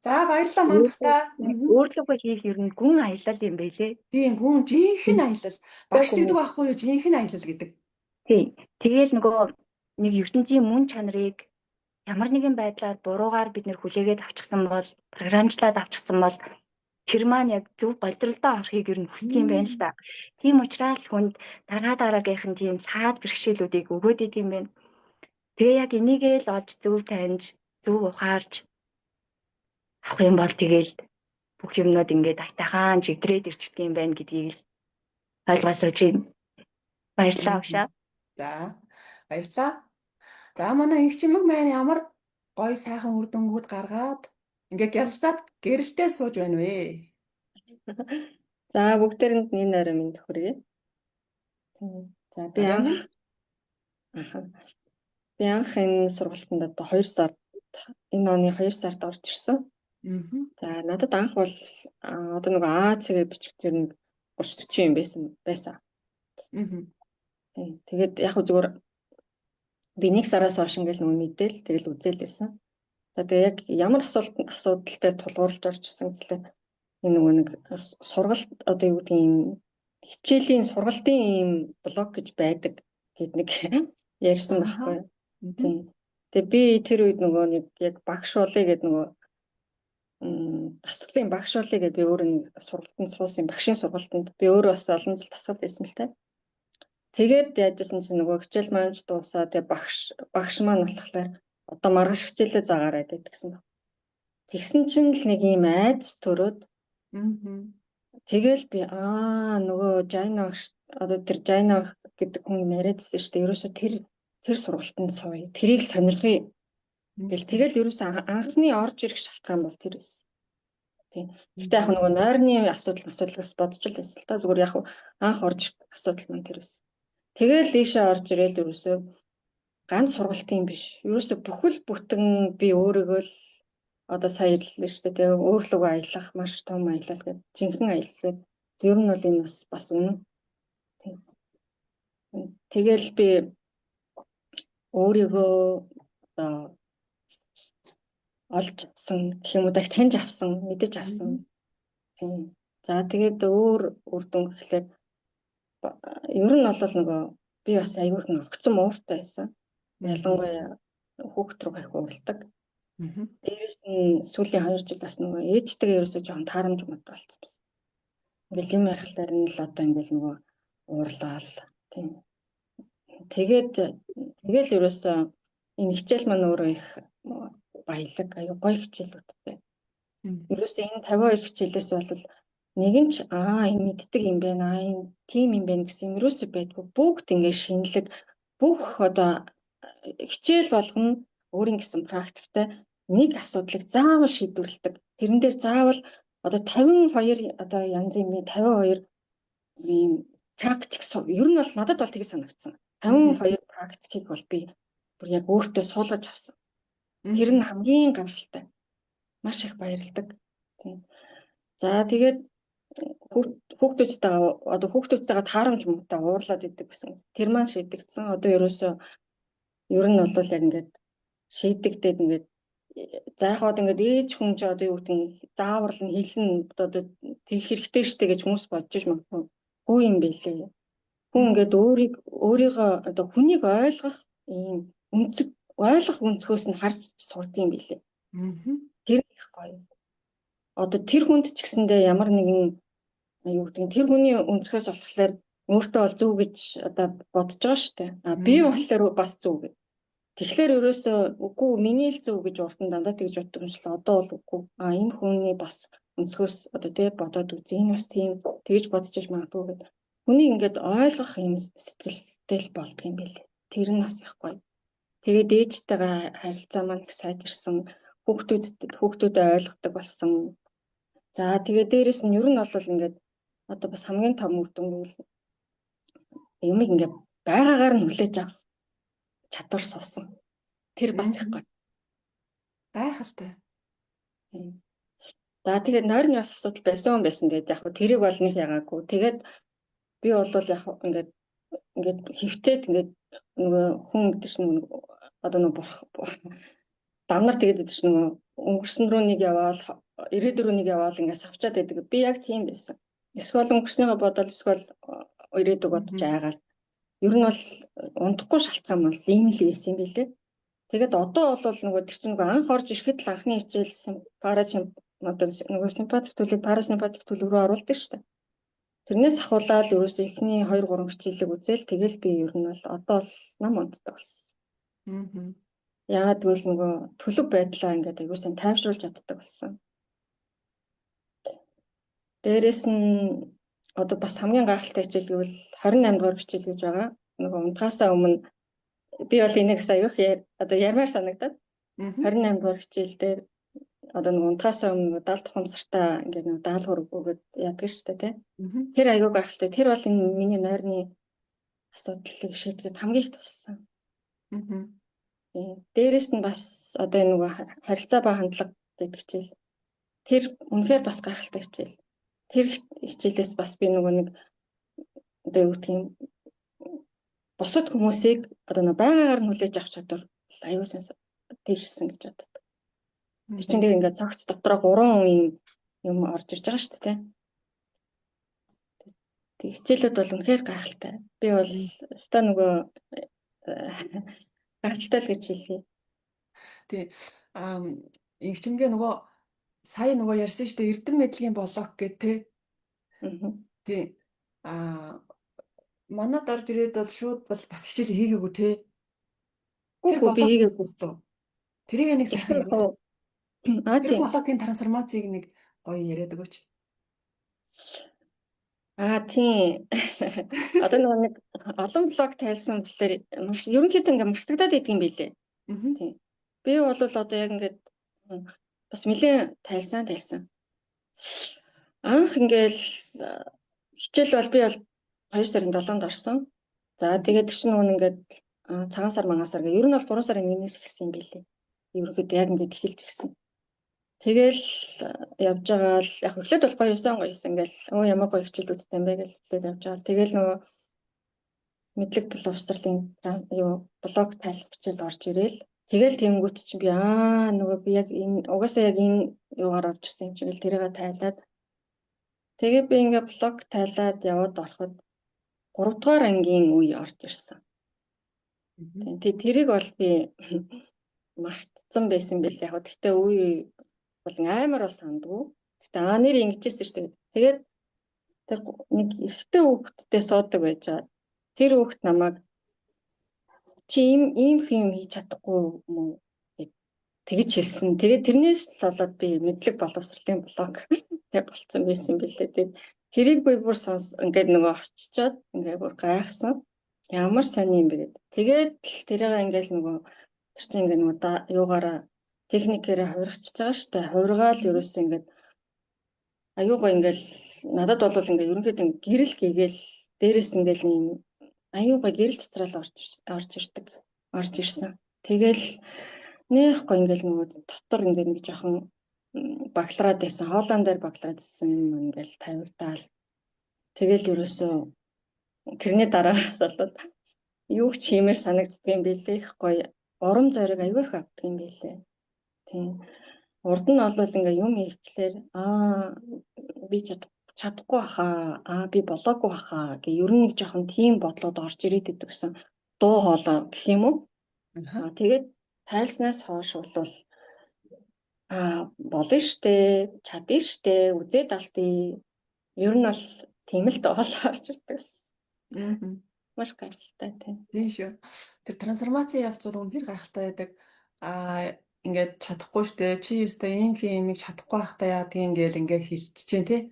За баярлалаа мандахтаа. Өөрлөгөө хийх ер нь гүн аялал юм байлээ. Тийм гүн жинхэнэ аялал. Багш гэдэг байхгүй юу жинхэнэ аялал гэдэг. Тий. Тэгээл нөгөө нэг ертөнцийн мөн чанарыг ямар нэгэн байдлаар буруугаар бид нэр хүлээгээд авчихсан бол програмчлаад авчихсан бол тэр маань яг зөв болдролдоо орохыг ер нь хүсдэг юм байна л да. Тийм учраас хүнд дараагийнх нь тийм саад бэрхшээлүүдийг өгөөд идэг юм байна. Тэгээ яг энийгээ л олж зөв таньж, зөв ухаарж авах юм бол тэгээл бүх юмнууд ингээд айтайхан жигдрээд ирчдэг юм байна гэдгийг л ойлгосооч юм. Баярлалаа ушаа. За баярлалаа. За манай их чимэг маань ямар гоё сайхан үр дүнгууд гаргаад ингээ гялцаад гэрэлтэй сууж байна вэ? За бүгдээрэнд энэ орой минь хүргэе. За би анх энэ сургалтанд одоо 2 сард энэ оны 2 сард орж ирсэн. За надад анх бол одоо нэг АЦ-гээ бичих тэр нэг 30-40 юм байсан. Тэгээд яг зүгээр би 1 сараас хойш ингээл нэг мэдээл тэгэл үзээлсэн. За тэгээ яг ямар асуудалтай тулгуурлаж орж ирсэн гэхлээр энэ нөгөө нэг сургалт одоо юу гэдэг юм хичээлийн сургалтын ийм блог гэж байдаг гэд нэг ярьсан байхгүй. Тийм. Тэгээ би тэр үед нөгөө нэг яг багш болъё гэд нөгөө тасгалын багш болъё гэд би өөрөө нэг сургалтанд суусан багшийн сургалтанд би өөрөө бас олон жил тасгал хийсэн л та. Тэгээд яажсэн чинь нөгөө хичээл маань дуусаа тэгээ багш маань болохоор одоо маргааш хичээлээ заагаарай гэдгсэн баг. Тэгсэн чинь л нэг ийм айдас төрөөд тэгэл би нөгөө Жайна одоо тэр Жайна гэдэг хүн яриадсэн шүү дээ. Ерөөсө тэр сургалтанд сууя. Тэрийг сонирхъя. Тэгэл ерөөсө анхны орж ирэх шалтгаан бол тэр байсан. Тийм. Гэхдээ яг нөгөө нойрны асуудал бас бодож л байсан л та. Зүгээр яг анх орж ирэх асуудал маань тэр байсан. Тэгэл ийшээ орж ирээл ерөөсө ганц сургалтын биш. Ерөөсө бүхэл бүтэн би өөрийгөө л одоо сая хэллээ шүү дээ. Тэгээ өөрлөгөө аялах маш том аялал гэдэг. Жинхэнэ аялал гэдэг. Ер нь бол энэ бас үнэн. Тэгэл би өөрийгөө одоо олж авсан гэх юм уу дахь таньж авсан, мэдэж авсан. Тийм. За тэгээд өөр үр дүн гэхлээр ер нь бол нөгөө би бас аягүй их огцом ууртай байсан. Ялангуяа хүүхэд рүү их уурладаг. Дээрээс нь сүүлийн 2 жил бас нөгөө ээжтэйгээ ерөөсөө жоохон таарамж мод болсон байсан. Ингээл юм ярихлаар нь л одоо ингээл нөгөө уурлаал тийм. Тэгэл ерөөсөө энэ хичээл маань өөрөө их баялаг, аюу гоё хичээлүүдтэй. Ерөөсөө энэ 52 хичээлээс бол нэг нь ч энэ мэддэг юм байна, энэ тим юм байна гэсэн юм ерөөсөө байдгүй. Бүгд ингээд шинэлэг бүх одоо хичээл болгоно өөрийн гэсэн практиктай нэг асуудлыг заавал шийдвэрлэдэг. Тэрэн дээр заавал одоо 52 одоо янзын 52 ийм практик ер нь бол надад бол тийг санагдсан. 52 практикийг бол би бүр яг өөртөө суулгаж авсан. Тэр нь хамгийн гайхалтай. Маш их баярлагдав. Тийм. За тэгээд хүүхдүүдтэйгээ таарамж муутай уурлаад идэг гэсэн. Тэр маань шийдэгдсэн. Одоо ерөөсөө ер нь бол яг ингээд шийдэгдээд ингээд за яхад ингээд ээж хүн ч одоо юу гэдэг заавал нь хэлнэ одоо тийх хэрэгтэй штэ гэж хүмүүс бодож магадгүй. Хүү юм бэлээ. Хүн ингээд өөрийгөө одоо хүнийг ойлгох ийм ойлгох өнцгөөс нь харж сурдаг юм бэлээ. Тэр их гоё. Одоо тэр хүнд ч гэсэндээ ямар нэгэн юу гэдэг тэр хүний өнцгөөс болохоор өөртөө бол зөв гэж одоо бодож байгаа шүү дээ. Би болохоор бас зөв гэж. Тэгэхээр ерөөсөө үгүй миний л зөв гэж урд нь дандаа тэгж боддог юм шиг одоо бол үгүй. Энэ хүний бас өнцгөөс одоо тий бодоод үзье. Энэ бас тийм тэгж бодож иж магадгүй гэдэг. Хүнийг ингээд ойлгох юм сэтгэлтэй л болдго юм билээ. Тэр нь бас их гоё. Тэгээд ээжтэйгээ харилцаа маань их сайжирсан. Хүүхдүүдэд ойлгодог болсон. За тэгээд дээрэс нь ер нь бол ингээд одоо бас хамгийн том үр дүн нь юмыг ингээд байгаагаар нь хүлээж авах чадвар суусан. Тэр бас их гоё. Гайхалтай. За тэгээд нойрны бас асуудал байсан тэгээд яг тэрийг бол нэг ягаагүй. Тэгээд би бол яг ингээд хөвтөд ингээд нөгөө хүн гэдэг чинь одоо нөгөө дамнар тэгээд гэдэг чинь нөгөө өнгөрсөн рүү нэг яваал ирээдүг рүү нэг яваал ингээд савчаад байдаг. Би яг тийм байсан. Эсвэл өнгөрснийгөө бодоод эсвэл ирээдүг бодож айгаал. Ер нь бол унтахгүй шалтгаан бол ийм л байсан юм билээ. Тэгээд одоо бол нөгөө тэр чинь нөгөө анх орж ирэхэд л анхны хичээл нөгөө симпатик төлөв парасимпатик төлөв рүү оруулдаг шүү дээ. Тэрнээс ахуулаад ерөөсөө эхний 2 3 хичээлийг үзэл тэгэл би ер нь бол одоо л нам унтдаг болсон. Яагаад гэвэл нөгөө төлөв байдлаа ингээд аюулсан тайвшруулж чаддаг болсон. Дээрээс нь одоо бас хамгийн гайхалтай хичээл гэвэл 28 дугаар хичээл гэж байгаа. Нөгөө унтахаасаа өмнө би бол энийг аяг одоо ярмаар санагдаад 28 дугаар хичээл дээр одоо нөгөө унтахаасаа өмнө даал тухамсартаа ингээд нөгөө даалгавар өгөөд яадаг шүү дээ тий. Тэр аяг гайхалтай. Тэр бол энэ миний нойрны асуудлыг шийдэхэд хамгийн их тусалсан. Дээрээс нь бас одоо нөгөө харилцаа ба хандлага гэдэг хичээл. Тэр үнэхээр бас гайхалтай хичээл. Тэр хичээлээс бас би нөгөө нэг одоо юу гэх юм босод хүмүүсийг одоо нөгөө байгаагаар нь хүлээж авах чадвар аюул сан тийшсэн гэж боддог. Тэр чинь дээр ингээд цогц дотроо 3 юм орж ирж байгаа шүү дээ. Тэг хичээлүүд бол үнэхээр гайхалтай. Би бол өстой нөгөө гайхалтай л гэж хэлье. Тэг инхчимгээ нөгөө сая нөгөө ярьсан шүү дээ эрдэм мэдлэгийн блок гэдэг тий. Тий. Манад орж ирээд бол шууд бол бас хичээл хийгээгүй тий. Тэр би хийгээгүй. Тэрийг нэг сайхан тийм. Тэр блокийн трансформацийг нэг гоё яриад өгөөч. Тийм. Одоо нэг олон блок тайлсан болохоор ерөнхийдөө ингээд мартагдаад идэг юм билээ. Тийм. Би бол одоо яг ингээд бас нэлээд тайлсан. Анх ингээл хичээл бол би бол 2 сарын 7-нд орсон. За тэгээд чинь нүн ингээд цагаан сар манган сар гэх ер нь бол 3 сарын 1-ээс эхэлсэн юм билээ. Ерөнхийдөө яг ингээд эхэлж гисэн. Тэгэл явж байгаа л яг эхлээд бол гоё юусан ингээл ямар гоё хичээлүүдтэй юм бэ гэж эхлээд явж байгаа. Тэгэл нөгөө мэдлэг боловсролын блог тайлах хичээл орж ирээл. Тэгэл тэнгүүт чинь би нөгөө би яг энэ угаасаа яг энэ юугаар орж ирсэн юм чинь л тэрийгээ тайлаад тэгээд би ингээ блог тайлаад яваад ороход 3 дугаар ангийн үе орж ирсэн. Тэгээд тэрийг бол би мартсан байсан байл яг. Гэхдээ үе бол амар бол сандгүй. Гэхдээ нэр ингэжсэн шүү дээ. Тэгээд тэр нэг эрэгтэй хүүхэдтэй суудаг байж байгаа. Тэр хүүхэд намайг чи ийм юм хийж чадахгүй юм уу гэд. тэгж хэлсэн. Тэгээд тэрнээс л болоод би мэдлэг боловсролын блог тэг болцсон байсан билээ. Тэгээд тэрийг би бүр ингээд нөгөө очичоод ингээд бүр гайхсан. Ямар сони юм бэ гэдэг. Тэгээд л тэрийг ингээд нөгөө тэр чинь ингээд нөгөө юугаараа техникээрээ хувиргачихж байгаа шүү дээ. Хувиргаал ерөөсөө ингээд аюу гоо ингээл надад бол ингээ ерөнхийдөө гэрэл гээгээл дээрэс ингээл юм аюу гоо гэрэл цэцрал орж ирсэн. Тэгэл нэх гоо ингээл нөгөө дотор ингээ нэг жоохон баглараад байсан. Хооландаар баглараад байсан юм ингээл тавигдаал. Тэгэл ерөөсөө тэрний дараагаас бол юу ч хиймээр санагддаг юм билээ. Их гоё урам зориг аюу их авдаг юм билээ. Тийм. Урд нь бол ингээ юм хийхлээр би чадахгүй хаа би болоогүй хаа гэ ер нь нэг жоохон тийм бодлоод орж ирээд идэг гэсэн дуу хоолой гэх юм уу. Тэгээд тайлснаас хойш бол болно штэ чадна штэ үзээд алдъя. Ер нь бол тийм л доол орж ирдэг. Маш гайхалтай тийм. Тийм шүү. Тэр трансформацийн явцууд үнэхээр гайхалтай байдаг. Ингээд чадахгүй штэ чи өстой ийм юмыг чадахгүй байхдаа яа тийм ингээл ингээд хэлчихэж чинь тий.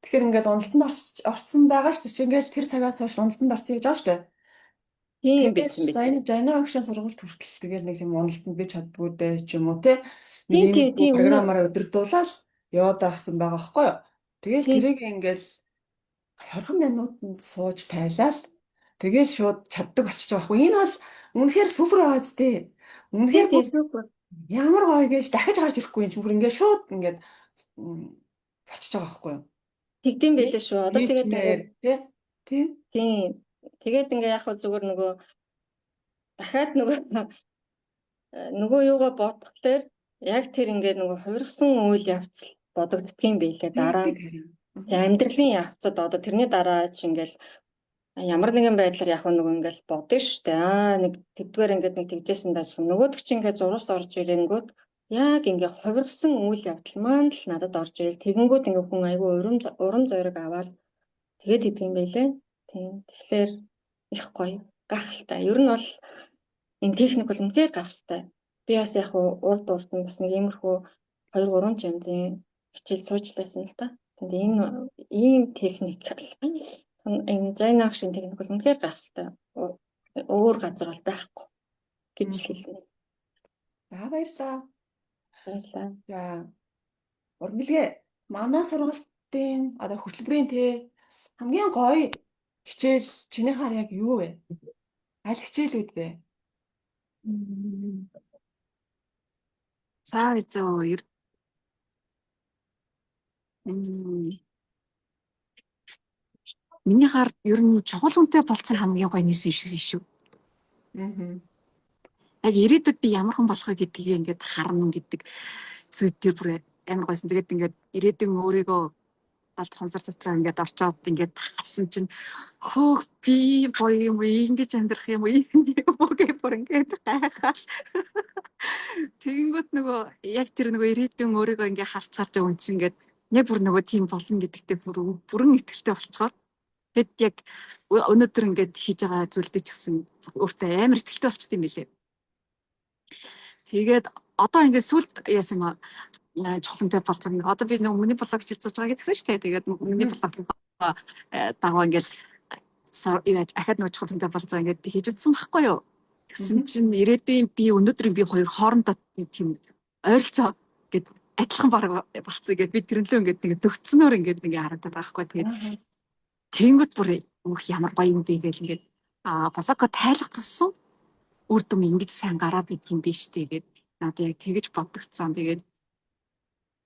Тэгэхээр ингээд уналтанд орцсон байгаа штэ чи ингээл тэр цагаас хойш уналтанд орсон гэж байгаа штэ. Тийм байсан би. За энэ жанрын сургуульд хүртэл тэгэл нэг юм уналтанд би чаддгүй дээ ч юм уу тий. Нэг юм програмаараа өдөрдуулаад яваад байхсан байгаа байхгүй юу. Тэгэл тэрийг ингээл 20 минутанд сууж тайлал тэгэл шууд чаддаг болчих жоох. Энэ бол үнэхээр супер ааз тий. Үнэхээр супер. Ямар гоё гэж дахиж гарч ирэхгүй юм чи бүр ингээд шууд ингээд болчихж байгаа байхгүй юу. Тэгдэм байлээ шүү. Одоо тэгээд тийм. Тэгээд ингээд яг зүгээр нөгөө дахиад нөгөө юугаа бодглохлоор яг тэр ингээд нөгөө хувирсан үйл явц бодогддог юм байлээ. Дараа амьдралын явцад одоо тэрний дараа чи ингээд ямар нэгэн байдлаар яг нөгөө ингээл бодно шүү дээ. Нэг тэдгээр ингээд нэг тэгжсэн даа шиг нөгөөдөг чи ингээд зурус орж ирэнгүүт яг ингээд хувирсан үйл явдал маань л надад орж ирэл тэгэнгүүт ингээд хүн айгүй урам зориг аваад тэгээд идэх юм байлээ. Тийм. Тэгэхээр их гоё гахалтай. Ер нь бол энэ техник бол үнэхээр гахалтай. Би бас яг урд нь бас нэг иймэрхүү 2-3 янзын хичээл суучлаасан л та. Тэгээд энэ ийм техник энэ Jane Action техник бол үнэхээр гайхалтай. Өөр газар бол байхгүй гэж хэлнэ. Баярлалаа. Баярлалаа. За. Урмилгээ манай сургалтын одоо хөтөлбөрийн хамгийн гоё хичээл чиний хаар яг юу вэ? Аль хичээлүүд вэ? За зөө миний хард ер нь чухал үнэтэй болцсон хамгийн гоё нийс юм шиг шүү. Яг ирээдүйд би ямар хүн болох вэ гэдгийг ингээд харна гэдэг тэр бүр амар гойсон. Тэгээд ингээд ирээдүйн өөрийгөө 70 хонцор дотроо ингээд орчоод ингээд харсан чинь хөөх би гоё юм уу ингэж амьдрах юм уу үгүй бүр ингээд гайхаа. Тэгэнгүүт нөгөө яг тэр нөгөө ирээдүйн өөрийгөө ингээд харж байгаа чинь ингээд яг бүр нөгөө тийм болно гэдэгтээ бүрэн итгэлтэй болчихоор тэгэд яг өнөөдөр ингээд хийж байгаа зүйлдээ ч гэсэн өөртөө амар итгэлтэй болчихсон юм билээ. Тэгээд одоо ингээд сүлд яасан юм чухалтай болцсон. Одоо би нэг миний блог хийж байгаа гэсэн шүү дээ. Тэгээд миний блог дагуу ингээд ахад нэг чухалтай болцсон ингээд хийж утсан байхгүй юу? Тэгсэн чинь ирээдүйн би өнөөдрийн би хоёр хоорондоо тийм ойролцоо гэд адилхан баг болцсон гэд би тэрнлөө ингээд нэг төгцснөөр ингээд нэг харагдаад байгаа байхгүй. Тэгээд тэнгүүд бүр ямар гоё юм бэ гэл ингээд блогоо тайлах туссан үр дүн ингэж сайн гараад идэх юм биш тэгээд надад яг тэгэж бодогцсон. Тэгээд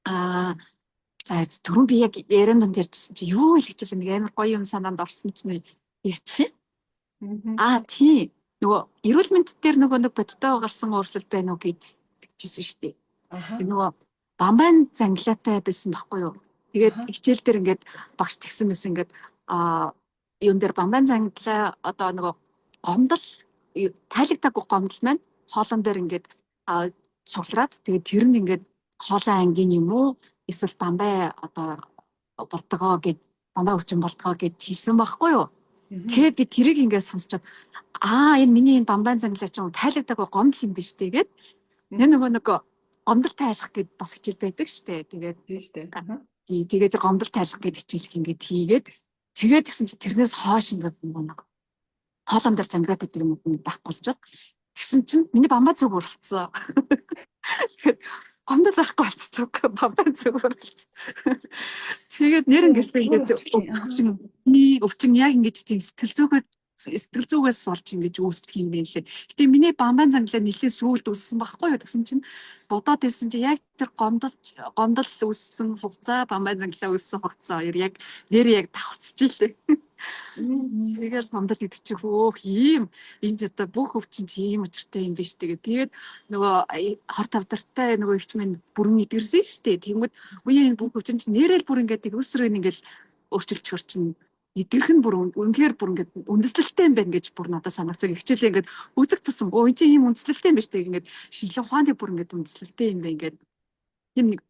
за түрүүн би яг яриан донд ярьжсэн чи юу хэлэх гэж нэг амар гоё юм санаанд орсон чинь яг чи тий нөгөө эрүүл мэнд дээр нөгөө нэг бодтойгоо гарсан өөрчлөлт байна уу гэдэгчсэн шүү дээ. Нөгөө бамбайн зангилаатай байсан байхгүй юу. Тэгээд хичээл дээр ингээд багш тэгсэн мэс ингээд юун дээр бамбайн зангилаа одоо нөгөө гомдол тайлагдаагүй гомдол маань хоолон дээр ингээд цуглараад тэгээд тэр нь ингээд хоолой ангийн юм уу эсвэл бамбай одоо болтгоо гэд бамбай өвчин болтгоо гэд хэлсэн байхгүй юу. Тэгээд би тэрийг ингээд сонсчод энэ миний энэ бамбайн зангилаа чинь тайлагдаагүй гомдол юм биш тэгээд нөгөө гомдол тайлах гэд бас хичээл байдаг штэ. Тэгээд Тийм шүү дээ. тэгээд тэр гомдол тайлах гэд хичээлх ингээд хийгээд тэгээд гэсэн чи тэрнээс хойш ингээд нэг хоолон дээр зангираад гэдэг юм байхгүй болж байгаа. Тэгсэн чинь миний бамбаа зүг уралцсан. Тэгээд гомдол байхгүй болчихсон. Бамбаа зүг уралцсан. Тэгээд нэр ингэсэн ингээд өвчин яг ингэж тийм сэтгэл зүгээс олж ингэж үүсдэг юм байна лээ. Гэтэ миний бамбаан занглаа нэлээд сүүлд үссэн байхгүй юу гэсэн чинь бодоод хэлсэн чи яг тэр гомдол үссэн хугацаа бамбаан занглаа үссэн хугацаа хоёр яг нэр яг давхцчихлээ. Тэгээд гомдол гэдэг чи хөөх ийм энэ одоо бүх өвчин чи ийм учиртай юм биш тэгээд нөгөө хор тавдартай нөгөө ихч минь бүрэн идэрсэн шүү дээ. Тэнгүүд үе энэ бүх өвчин чи нэрэл бүр ингээд өсрөө ингээд өөрчилчихөр чинь идэрх нь бүр үнэхээр бүр ингээд үндэслэлтэй юм байна гэж бүр надад санагцсан. Хичээлээ ингээд үзэг тусам өө энэ чи ийм үндэслэлтэй юм биш дээ ингээд шинжилгээ ухааны бүр ингээд үндэслэлтэй юм байна ингээд тийм нэг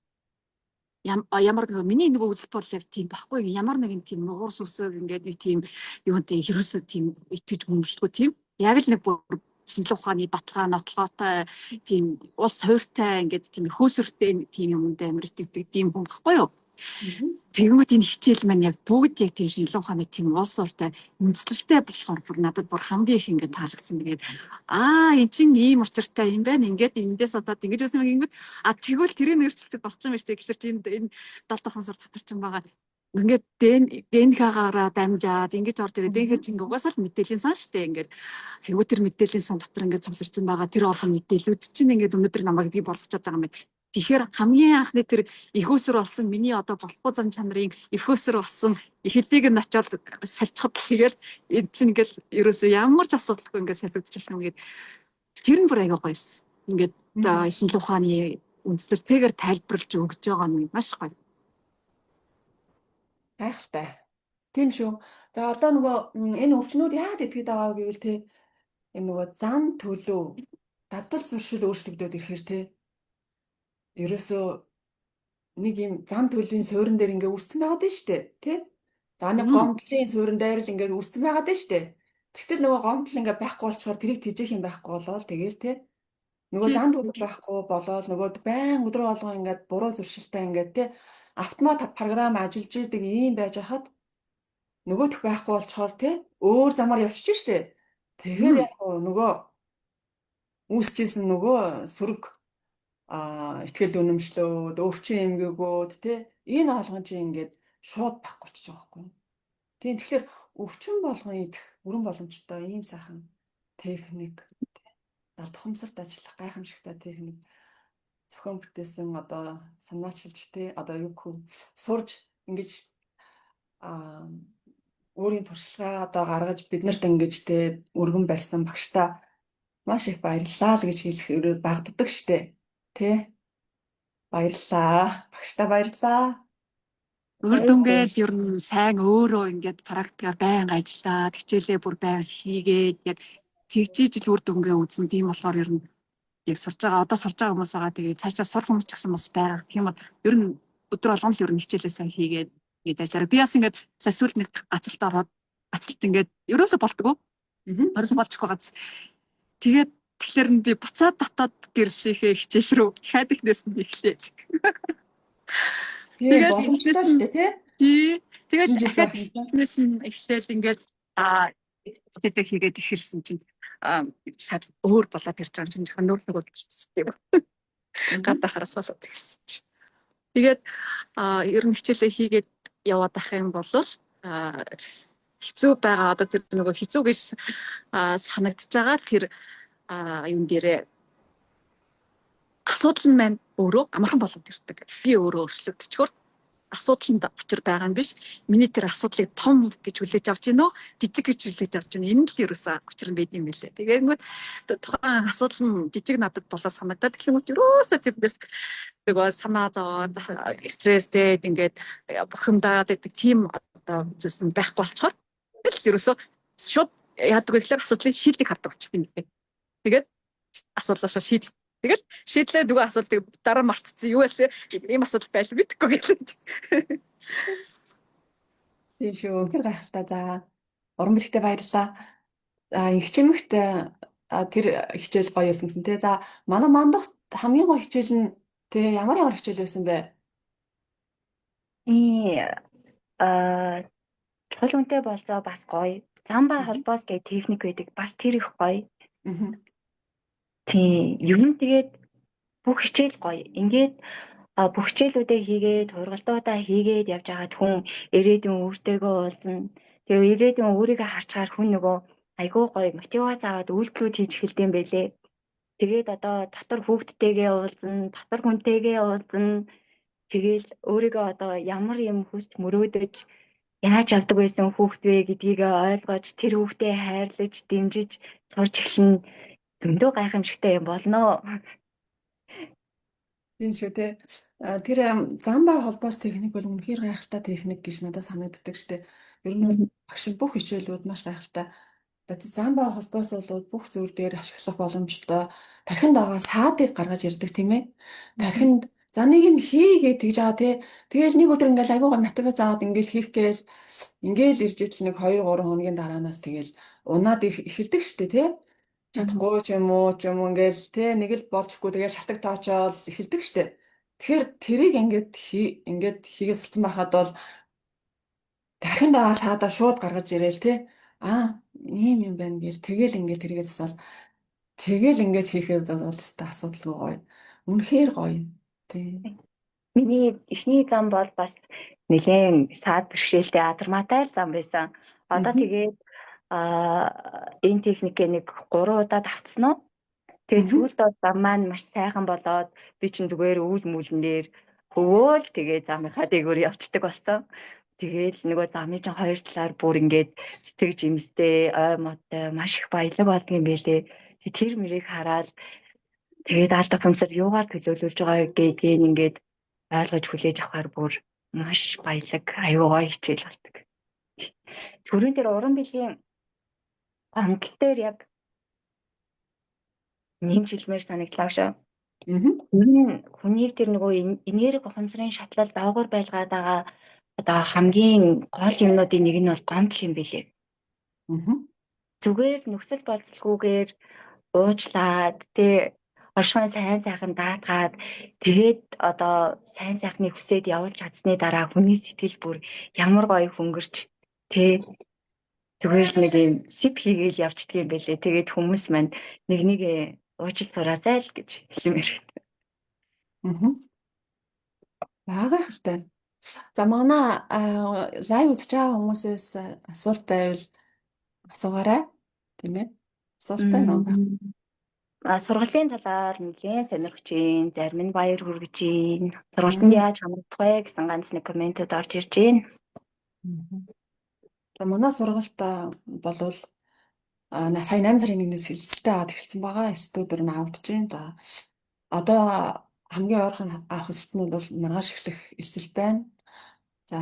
ямар нэг миний нэг үзэл бодол яг тийм байхгүй ямар нэгэн тийм нуурс үсэг ингээд нэг тийм юунтэй ерөөсөө тийм итгэж хүмүүждэггүй тийм яг л нэг бүр шинжилгээ ухааны баталгаа нотлоготой тийм улс хууртай ингээд тийм хөөсөртэй тийм юмд амар итгэдэг тийм хүн байхгүй юу. Тэгэнгүүт энэ хичээл маань яг бүгд яг тийм шинжилгээ ухааны тийм улс хууртай үндэслэлтэй болохоор бүр надад бүр хамгийн их ингээд таалагдсан. Тэгээд энэ чинь ийм учиртай юм байна. Ингээд эндээс одоо ингэж байсан юм ингээд тэгвэл тэрийг нэрчилчихэд болчих юм шүү дээ. Тэгэхээр чи энэ 70 дахин сар дотор чинь байгаа ингээд ДНХ-гаараа дамжаад ингэж орж ирээ. ДНХ чинь угаасаа л мэдээллийн сан шүү дээ. Ингээд тэгвэл тэр мэдээллийн сан дотор ингээд цугларсан байгаа тэр олон мэдээлүүд чинь ингээд өнөөдөр намайг би болгочод байгаа юм байна. Тэгэхээр хамгийн анхны тэр их өсөр болсон миний одоо болохгүй зан чанарын их өсөр болсон эхлэлийг нь очиод сальчихад тэгэл энэ чинь ингээл ерөөсөө ямар ч асуудалгүй ингээд салгидчих юм гээд тэр нь бүр аяга гоёс. Ингээд шинжилгээ ухааны үндслэлтэйгээр тайлбарлаж өгж байгаа нь маш гоё. Гайхалтай. Тийм шүү. За одоо нөгөө энэ өвчнүүд яагаад итгэдэг байгаа гэвэл те энэ нөгөө зан төлөв далдал зуршил өөрчлөгдөд ирэхээр те ерөөсөө нэг юм зан төлөвийн суурин дээр ингээ үүссэн байгаад байна шүү дээ тий. За нэг гомдлын суурин дээр л ингээ үүссэн байгаад байна шүү дээ. Тэгтэл нөгөө гомдол ингээ байхгүй болчоор тэрийг тижих юм байхгүй болоод тэгээл тий. Нөгөө зан төлөв байхгүй болоод нөгөө байн өдрөө болгоо ингээ буруу зуршилтай ингээ тий автомат програм ажиллаж идэг ийм байж хахад нөгөөх байхгүй болчоор тий өөр замаар явчих шүү дээ. Тэгэхээр яг нөгөө үүсчихсэн нөгөө сүрэг ихтгэл үнэмшлүүд, өвчин эмгэгүүд тий энэ олгон чинь ингээд шууд байхгүй болчих жоох байхгүй. Тийм тэгэхээр өвчин болгон идэх бүрэн боломжтой ийм сайхан техник далдхамсарт ажиллах гайхамшигтай техник зохион бүтээсэн одоо санаачилж тий одоо юу гэх сурж ингэж өөрийн туршлагаа одоо гаргаж биднэрт ингэж тий өргөн барьсан багштай маш их баярлалаа л гэж хэлэх багддаг штэ. Тэ баярлаа. Багштай баярлаа. Үр дүнгээл ер нь сайн өөрөө ингээд практикаар байнга ажиллаад хичээлээ бүр байнга хийгээд яг тэгжиж л үр дүнгээ үзэн тийм болохоор ер нь яг сурж байгаа одоо сурж байгаа хүмүүс байгаа тэгээ цаашаа сурах хүмүүс ч гэсэн бас байгаа. Тийм бол ер нь өдөр болгон л ер нь хичээлээ сайн хийгээд ингээд ажиллаараа би бас ингээд сүүл нэг гацалт ороод гацалт ингээд ерөөсө болтгоо. Ерөөсө болчихгүй гац. Тэгээд тэгэхээр би буцаад дотоод гэрлийнхээ хичээл рүү хаад ихнээс нь эхлээд. Тэгээд боломжтой шүү дээ тий. Тэгээд дахиад ихнээс нь эхлээл ингээд хичээлээ хийгээд эхэлсэн чинь шал өөр болоод ирж байгаа чинь жоохон нүүр нөгөө болчихсон юм. Гадаа харах болоод ирсэн чинь. Тэгээд ер нь хичээлээ хийгээд яваад ах юм бол хэцүү байгаа одоо тэр нөгөө хэцүү гэж санагдаж байгаа тэр юм дээрээ асуудал нь маань өөрөө амархан болоод ирдэг. Би өөрөө өөрчлөгдчихөөр асуудал нь учир байгаа юм биш. Миний тэр асуудлыг том гэж хүлээж авч гинөө, жижиг гэж хүлээж авч гинөө. Энэ л ерөөсөө учир нь байд юм билээ. Тэгээд тухайн асуудал нь жижиг надад болоо санагдаад тэгэхээр ерөөсөө тэрнээс нөгөө санаа зовоод стресстэй ингээд бухимдаад байдаг тийм одоо зүйлс нь байхгүй болчоор тэгэл ерөөсөө шууд яадаг вэ гэхээр асуудлыг шийдэх хардаг болчих юм билээ. Тэгээд асуудлаа шийд. Тэгээд шийдлээ нөгөө асуудлыг дараа мартцсан юу вэ? Ийм асуудал байл мэдэхгүй гэлээ. Тийм шүү. Тэр гайхалтай. За уран бэлэгтээ баярлалаа. Их чимэгт тэр хичээл гоё байсан гэсэн тий. За манай мандах хамгийн гоё хичээл нь Тэгээ ямар хичээл байсан бэ? Чухал үнэтэй болцоо бас гоё. Замба Мгм. холбоос гэх техник байдаг. Бас тэр их гоё. Мгм. Тийм. Ер нь тэгээд бүх хичээл гоё. Ингээд бүх хичээлүүдээ хийгээд, сургалтуудаа хийгээд явж байгаад хүн ирээдүйн өөртөөгөө уулзна. Тэгээ ирээдүйн өөрийгөө харчаар хүн нөгөө айгүй гоё мотивац аваад үйлдэлүүд хийж эхэлдэм байлээ. Тэгээд одоо дотор хүүхдтэйгээ уулзна, дотор хүнтэйгээ уулзна. Тэгээл өөрийгөө одоо ямар юм хүсч мөрөөдөж яаж авдаг байсан хүүхд вэ гэдгийг ойлгож тэр хүүхдээ хайрлаж, дэмжиж сурч эхлэн зөндөө гайхамшигтай юм болно. Тийм шүү те. Тэр замба холбоос техник бол үнэхээр гайхалтай техник гэж надад санагддаг штэ. Ер нь бол багш бүх хичээлүүд маш гайхалтай. Тэгээд замба холбоос бол бүх зүйл дээр ашиглах боломжтой. Тархинд байгаа саадыг гаргаж ирдэг тийм ээ. Тархинд за нэг юм хийгээд тэгж байгаа те. Тэгэл нэг өдөр ингээл аягүй мотивац аваад ингээл хийх гээл ингээл ирж ижил нэг 2 3 хоногийн дараанаас тэгэл унаад эхэлдэг штэ те. Чадахгүй ч юм уу ингээл те нэг л болжгүй тэгээ шатаг тоочоод эхэлдэг штэ. Тэгэхээр тэрийг ингээд хийгээ сурцсан байхад бол дахин дагаа саадаа шууд гаргаж ирээл те. Ийм юм байна гэл тэгэл ингээд тэргээ засаал тэгэл ингээд хийхэд бол өстой асуудалгүй гоё. Үнэхээр гоё. Тий. Миний эхний зам бол бас нэлээд саад бэрхшээлтэй адармаатай л зам байсан. Одоо Мгм. тэгээд энэ техникээ нэг 3 удаа давтсан уу? Тэгээд Мгм. сүүлд бол зам маань маш сайхан болоод би чинь зүгээр үйл мүлэнээр хөвөөл тэгээд замынхаа дээгүүр явцдаг болсон. Тэгээд нөгөө замын чинь хоёр талаар бүр ингээд сэтгэж имстэй, ой модтой маш их баялаг болдго юм байлээ. Тэр мөрийг хараад тэгээд аль тухамсар юугаар төлөөлүүлж байгаа гэдгийг ингээд ойлгож хүлээж авахар бүр маш баялаг, аюу гой хичээл болдог. Төрөн дээр уран биелийн гомдол дээр яг нэмж хэлмээр санагдлаа шүү. Мгм. Хүнийг тэр нөгөө энерги ухамсарын шатлал доогуур байлгаад байгаа одоо хамгийн гол юмнуудын нэг нь бол гомдол юм билээ. Мгм. Зүгээр л нөхцөл болцолгүйгээр уучлаад оршихуйн сайн сайхан даатгаад тэгээд одоо сайн сайхныг хүсээд явуулж чадсны дараа хүний сэтгэл бүр ямар гоё хөнгөрч зүгээр л нэг юм сип хийгээл явцдаг юм байлээ. Тэгээд хүмүүс манд нэг уучлал сураасай л гэж хэлмээр. Мгм. Бага хальтай. За манай лайв үзэж байгаа хүмүүсээс асуулт байвал асуугаарай. Тийм ээ. Асуулт байна уу? Сургуулийн талаар нэлээд сонирхож байна. Зарим нь баяр хүргэж байна. Сургалтанд яаж хамрагдах вэ гэсэн ганц нэг комментүүд орж ирж байна. За манай сургалт болвол сая 8 сарын 1-ээс хэлцэлтэй аваад эхэлсэн байгаа. Студиуд нь авдж байна. За одоо хамгийн ойрхон авах хэсэгт нь бол маргааш эхлэх эсэл байна. За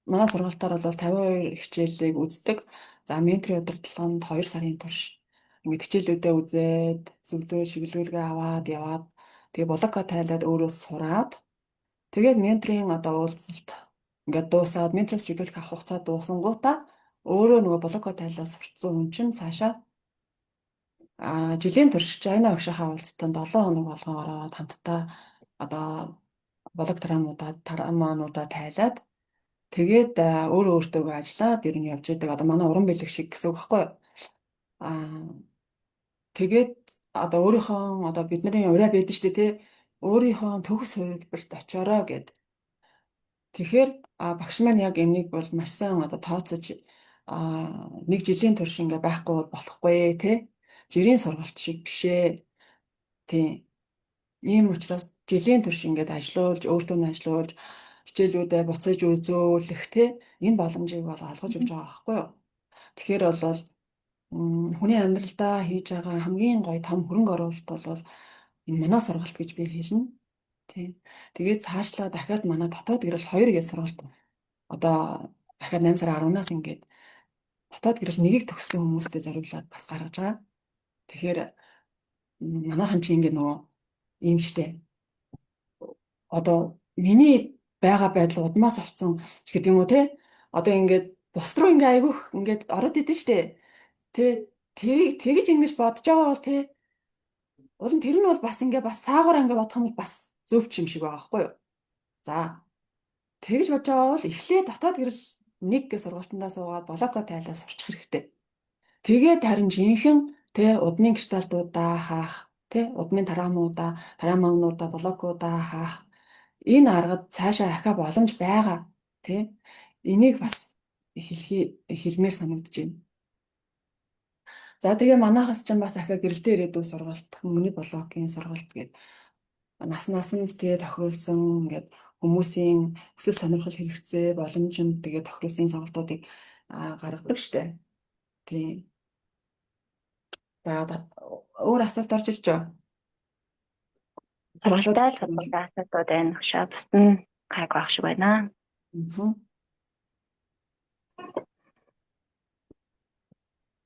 манай сургалтаар бол 52 хичээлийг үздэг. За менторийн удирдлаганд 2 сарын турш ингээд хичээлүүдээ үзээд зөвлөө шиглүүлгээ аваад яваад тэгээ блоко тайлаад өөрөө сураад тэгээд менторийн одоо уулзалт ингээд дуусаад менторс шиглүүлэх авах хугацаа дуусангуудаа өөрөө нөгөө блоко тайлаад сурцсан хүн чинь цаашаа жилийн турш Жайна багшийнхаа уулзалтанд 7 хоног болгон ороод хамтдаа одоо блог тараамуудаа тайлаад тэгээд өөрөө өөртөө ажиллаад ер нь явж байдаг. Одоо манай уран бэлэг шиг гэсэн үг байхгүй юу? Тэгээд одоо өөрийнхөө одоо бидний ураа байдаг шүү дээ тий. Өөрийнхөө төгс хувилбарт очиороо гэд. Тэгэхээр багш маань яг энийг бол маш сайн одоо тооцож нэг жилийн турш ингээ байхгүй болохгүй тий. Жирийн сургалт шиг бишээ. Тий. Ийм учраас жилийн турш ингээд ажиллуулж, өөртөө нь ажиллуулж, хичээлүүдээ буцаж үзүүлэх тий энэ боломжийг бол олгож өгч байгаа байхгүй юу? Тэгэхээр бол хүний амьдралдаа хийж байгаа хамгийн гоё том хөрөнгө оруулалт бол энэ манай сургалт гэж би хэлнэ. Тий. Тэгээд цаашлаа дахиад манай дотоод гэрэл 2 гэж сургалт одоо дахиад 8 сарын 10-наас ингээд дотоод гэрэл 1-ийг төгссөн хүмүүстэй зориулаад бас гаргаж байгаа. Тэгэхээр манайхан чи ингээд нөгөө ийм штэ одоо миний байгаа байдал удмаас авцсан гэдэг юм уу те одоо ингээд бус руу ингээ айгүйх ингээд ороод идэв штэ те тэрийг тэгж ингэж бодож байгаа бол те улам тэр нь бол бас ингээ бас саагаараа ингээ бодох юм бол бас зөв ч юм шиг байгаа байхгүй юу? За тэгж бодож байгаа бол эхлээд дотоод гэрэл нэг гэ сургалтандаа суугаад блоко тайлаа сурчих хэрэгтэй. Тэгээд харин жинхэнэ тэ удмын гештальтуудаа хаах, тэ удмын тараамнуудаа, блокуудаа хаах энэ аргад цаашаа ахаа боломж байгаа. Тэ энийг бас хэлмээр санагдаж байна. За тэгээ манайхас ч бас ахаа гэрэлтэй ирээдүйн сургалт, хүмүүний блокийн сургалт гэдэг наснаас нь тэгээ тохируулсан ингээд хүмүүсийн хүсэл сонирхол хэрэгцээ боломжинд тэгээ тохируулсан сонголтуудыг гаргадаг штэ. Тийм. За өөр асуулт орж ирж байна. Сургалтаа л асуултууд байна. Хашаа бус нь гайг байх шиг байна.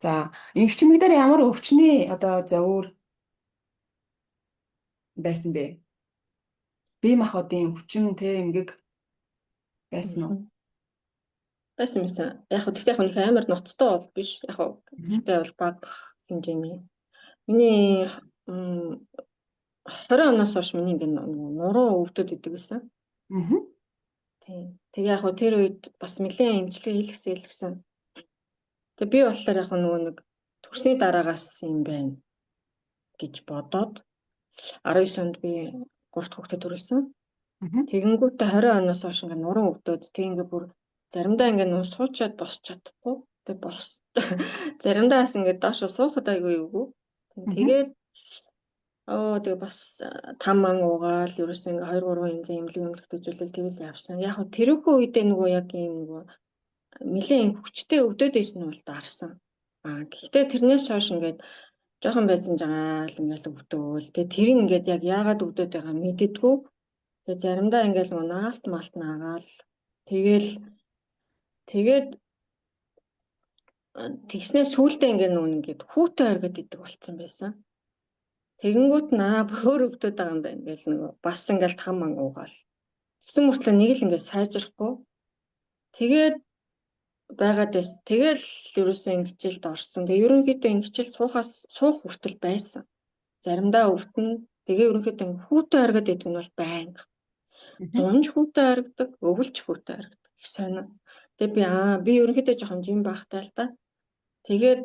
За эмгчмэг дээр ямар өвчний одоо зөвөр байсан бэ? Бие махбодын өвчин тэ эмгэг байсан уу? Байсан юмсан. Яг хөө тэгтээ яг нэг амар ноцтой бол биш. Яг хөө тэгтээ бол бага хэмжээний. Миний 20 оноос хойш миний ингээд нуруу өвдөд идэг байсан. Тийм. Тэгээ яг хөө тэр үед бас нэлээд эмчилгээ хийлгэсэн. Тэгээ би болохоор яг нөгөө нэг төрсний дараагаас юм байна гэж бодоод 19 онд би 3 дахь хүүхдээ төрүүлсэн. Тэгэнгүүтээ 20 оноос хойш ингээд нуруу өвдөд тэг ингээд бүр заримдаа ингээд нөө суучаад босч чадахгүй. Тэг заримдаа бас ингээд доошо суухад айгүй эвгүй. Тэгээд тэгээ бас там ман уугаал ерөөсөө ингээ 2-3 янзын эмнэлэг төжүүлэл тэгэл явсан. Яг хөө тэрүүхүү үедээ нөгөө яг ийм нөгөө нэлээд хүчтэй өвдөд байсан нь бол дарсан. Гэхдээ тэрнээс хойш ингээд жоохон байцсан жагаал ингээл өвдөөл. Тэгээ тэр ингээд яг яагаад өвдөд байгаа мэддэггүй. Тэгээ заримдаа ингээл нөгөө наалт малт наагаал. Тэгээд тэгснээ сүултээ ингээд нөгөө ингээд хүүтэй оргид идэг болцсон байсан. Тэгэнгүүт бөөр өвдөд байгаа юм байна гэл нөгөө бас ингээл там ман уугаал. Тэгсэн мөртлөө нэг л ингээд сайжрахгүй. Тэгээд байгаад байс. Тэгэл ерөөсөө ингэчэлд орсон. Тэгээ ерөнхийдөө ингэчэл суух хүртэл байсан. Заримдаа өвдөн. Тэгээ ерөнхийдөө хүүтэй оргид идэг нь бол байнга. Зунж хүүтэй оргидог, өвөлж хүүтэй оргидог. Их сонио. Тэгээ би ерөнхийдөө жоохон жим бахтай л да. Тэгээд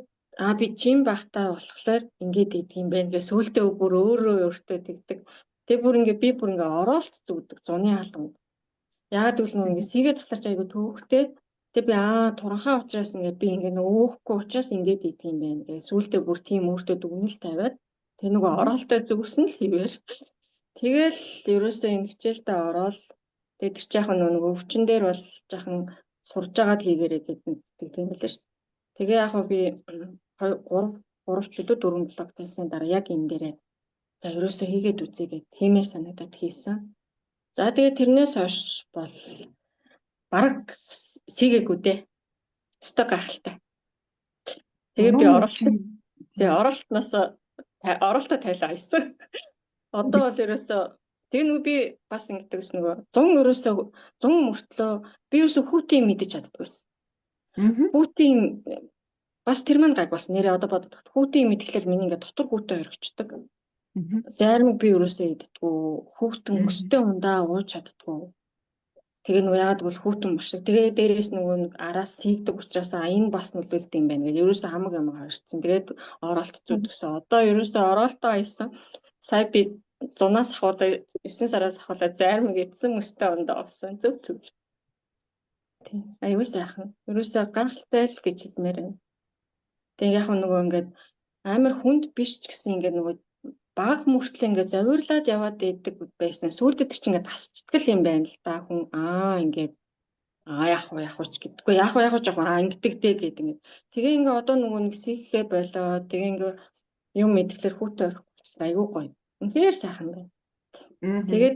би жим бахтай болохоор ингээд идэг юм байна. Тэгээ сүултээ бүр өөрөө өөртөө тэгдэг. Тэгээ бүр ингээд би бүр ингээд ороолт зүгдэг зуны хаалганд. Яагаад гэвэл нөгөө ингээд сийгээд тахлаарч айгу төвхтэй. Тэгээ би туранхаа учраас ингээд би ингээд өөхгүй учраас ингээд идэг юм байна. Тэгээ сүултээ бүр тийм өөртөө дүгнэлт тавиад тэг нөгөө ороолтой зүгсэн л хийвэр. Тэгэл ерөөсөө ингэчээлдээ ороод тэгээ тэр чинь яг нөгөө өвчин дээр бол жоохон сурж агаад хийгээрэй гэдэг тийм байлаа шүү. Тэгээ яг би 3 ч илүү 4 блог тавьсан дараа яг энэ дээрээ за ерөөсөө хийгээд үзье гэд тиймээ санагдаад хийсэн. За тэгээ тэрнээс хойш бол бараг сийгээгүй дээ. Өстой гахалтай. Тэгээ би оролтоо тайлаа хийсэн. Одоо бол ерөөсөө тэгээ нөгөө би бас ингэдэг ус нөгөө 100 мөртлөө би ерөөсөө хүүтийн мэдэж чаддаг ус. Хүүтийн бас тэр маань гайг болсон. Нэрээ одоо бодоход хүүтийн мэдэхлээр миний ингээд дотор хүүтэй орхичдаг. Зарим би ерөөсөө иддэггүй. Хүүтэн өстэй ундаа ууж чаддаггүй. Тэгээ нөгөө яагаад бол хүүтэн бошиг. Тэгээ дээрээс нөгөө нэг араас сийгдэг учраас энэ бас нөлөөлт юм байна гэж ерөөсөө хамаг юм харагдсан. Тэгээд оролт зүтгсэн. Одоо ерөөсөө оролтоо хийсэн. Сая би 100-аас ахуулаад 9 сараас ахуулаад зарим идсэн өстэй ундаа овсон. Зөв. Тийм. Аюу сайхан. Ерөөсөө гахалтай л гэж хэлмээр байна. Тэгээ яг нөгөө ингээд амар хүнд биш ч гэсэн ингээд нөгөө баг мөртлөө ингээд завирлаад яваад идэг байсан. Сүүлдээ тэр чинь ингээд тасчдаг юм байна л да. Хүн ингээд яг ч гэдэггүй. Яг жоохон ингэдэг дээ гэдэг ингээд. Тэгээ ингээд одоо нөгөө нэг сийхээ болоод тэгээ ингээд юм мэдэхлээр хүүтэй орох аюу гоё. Үнэхээр сайхан байна. Тэгээ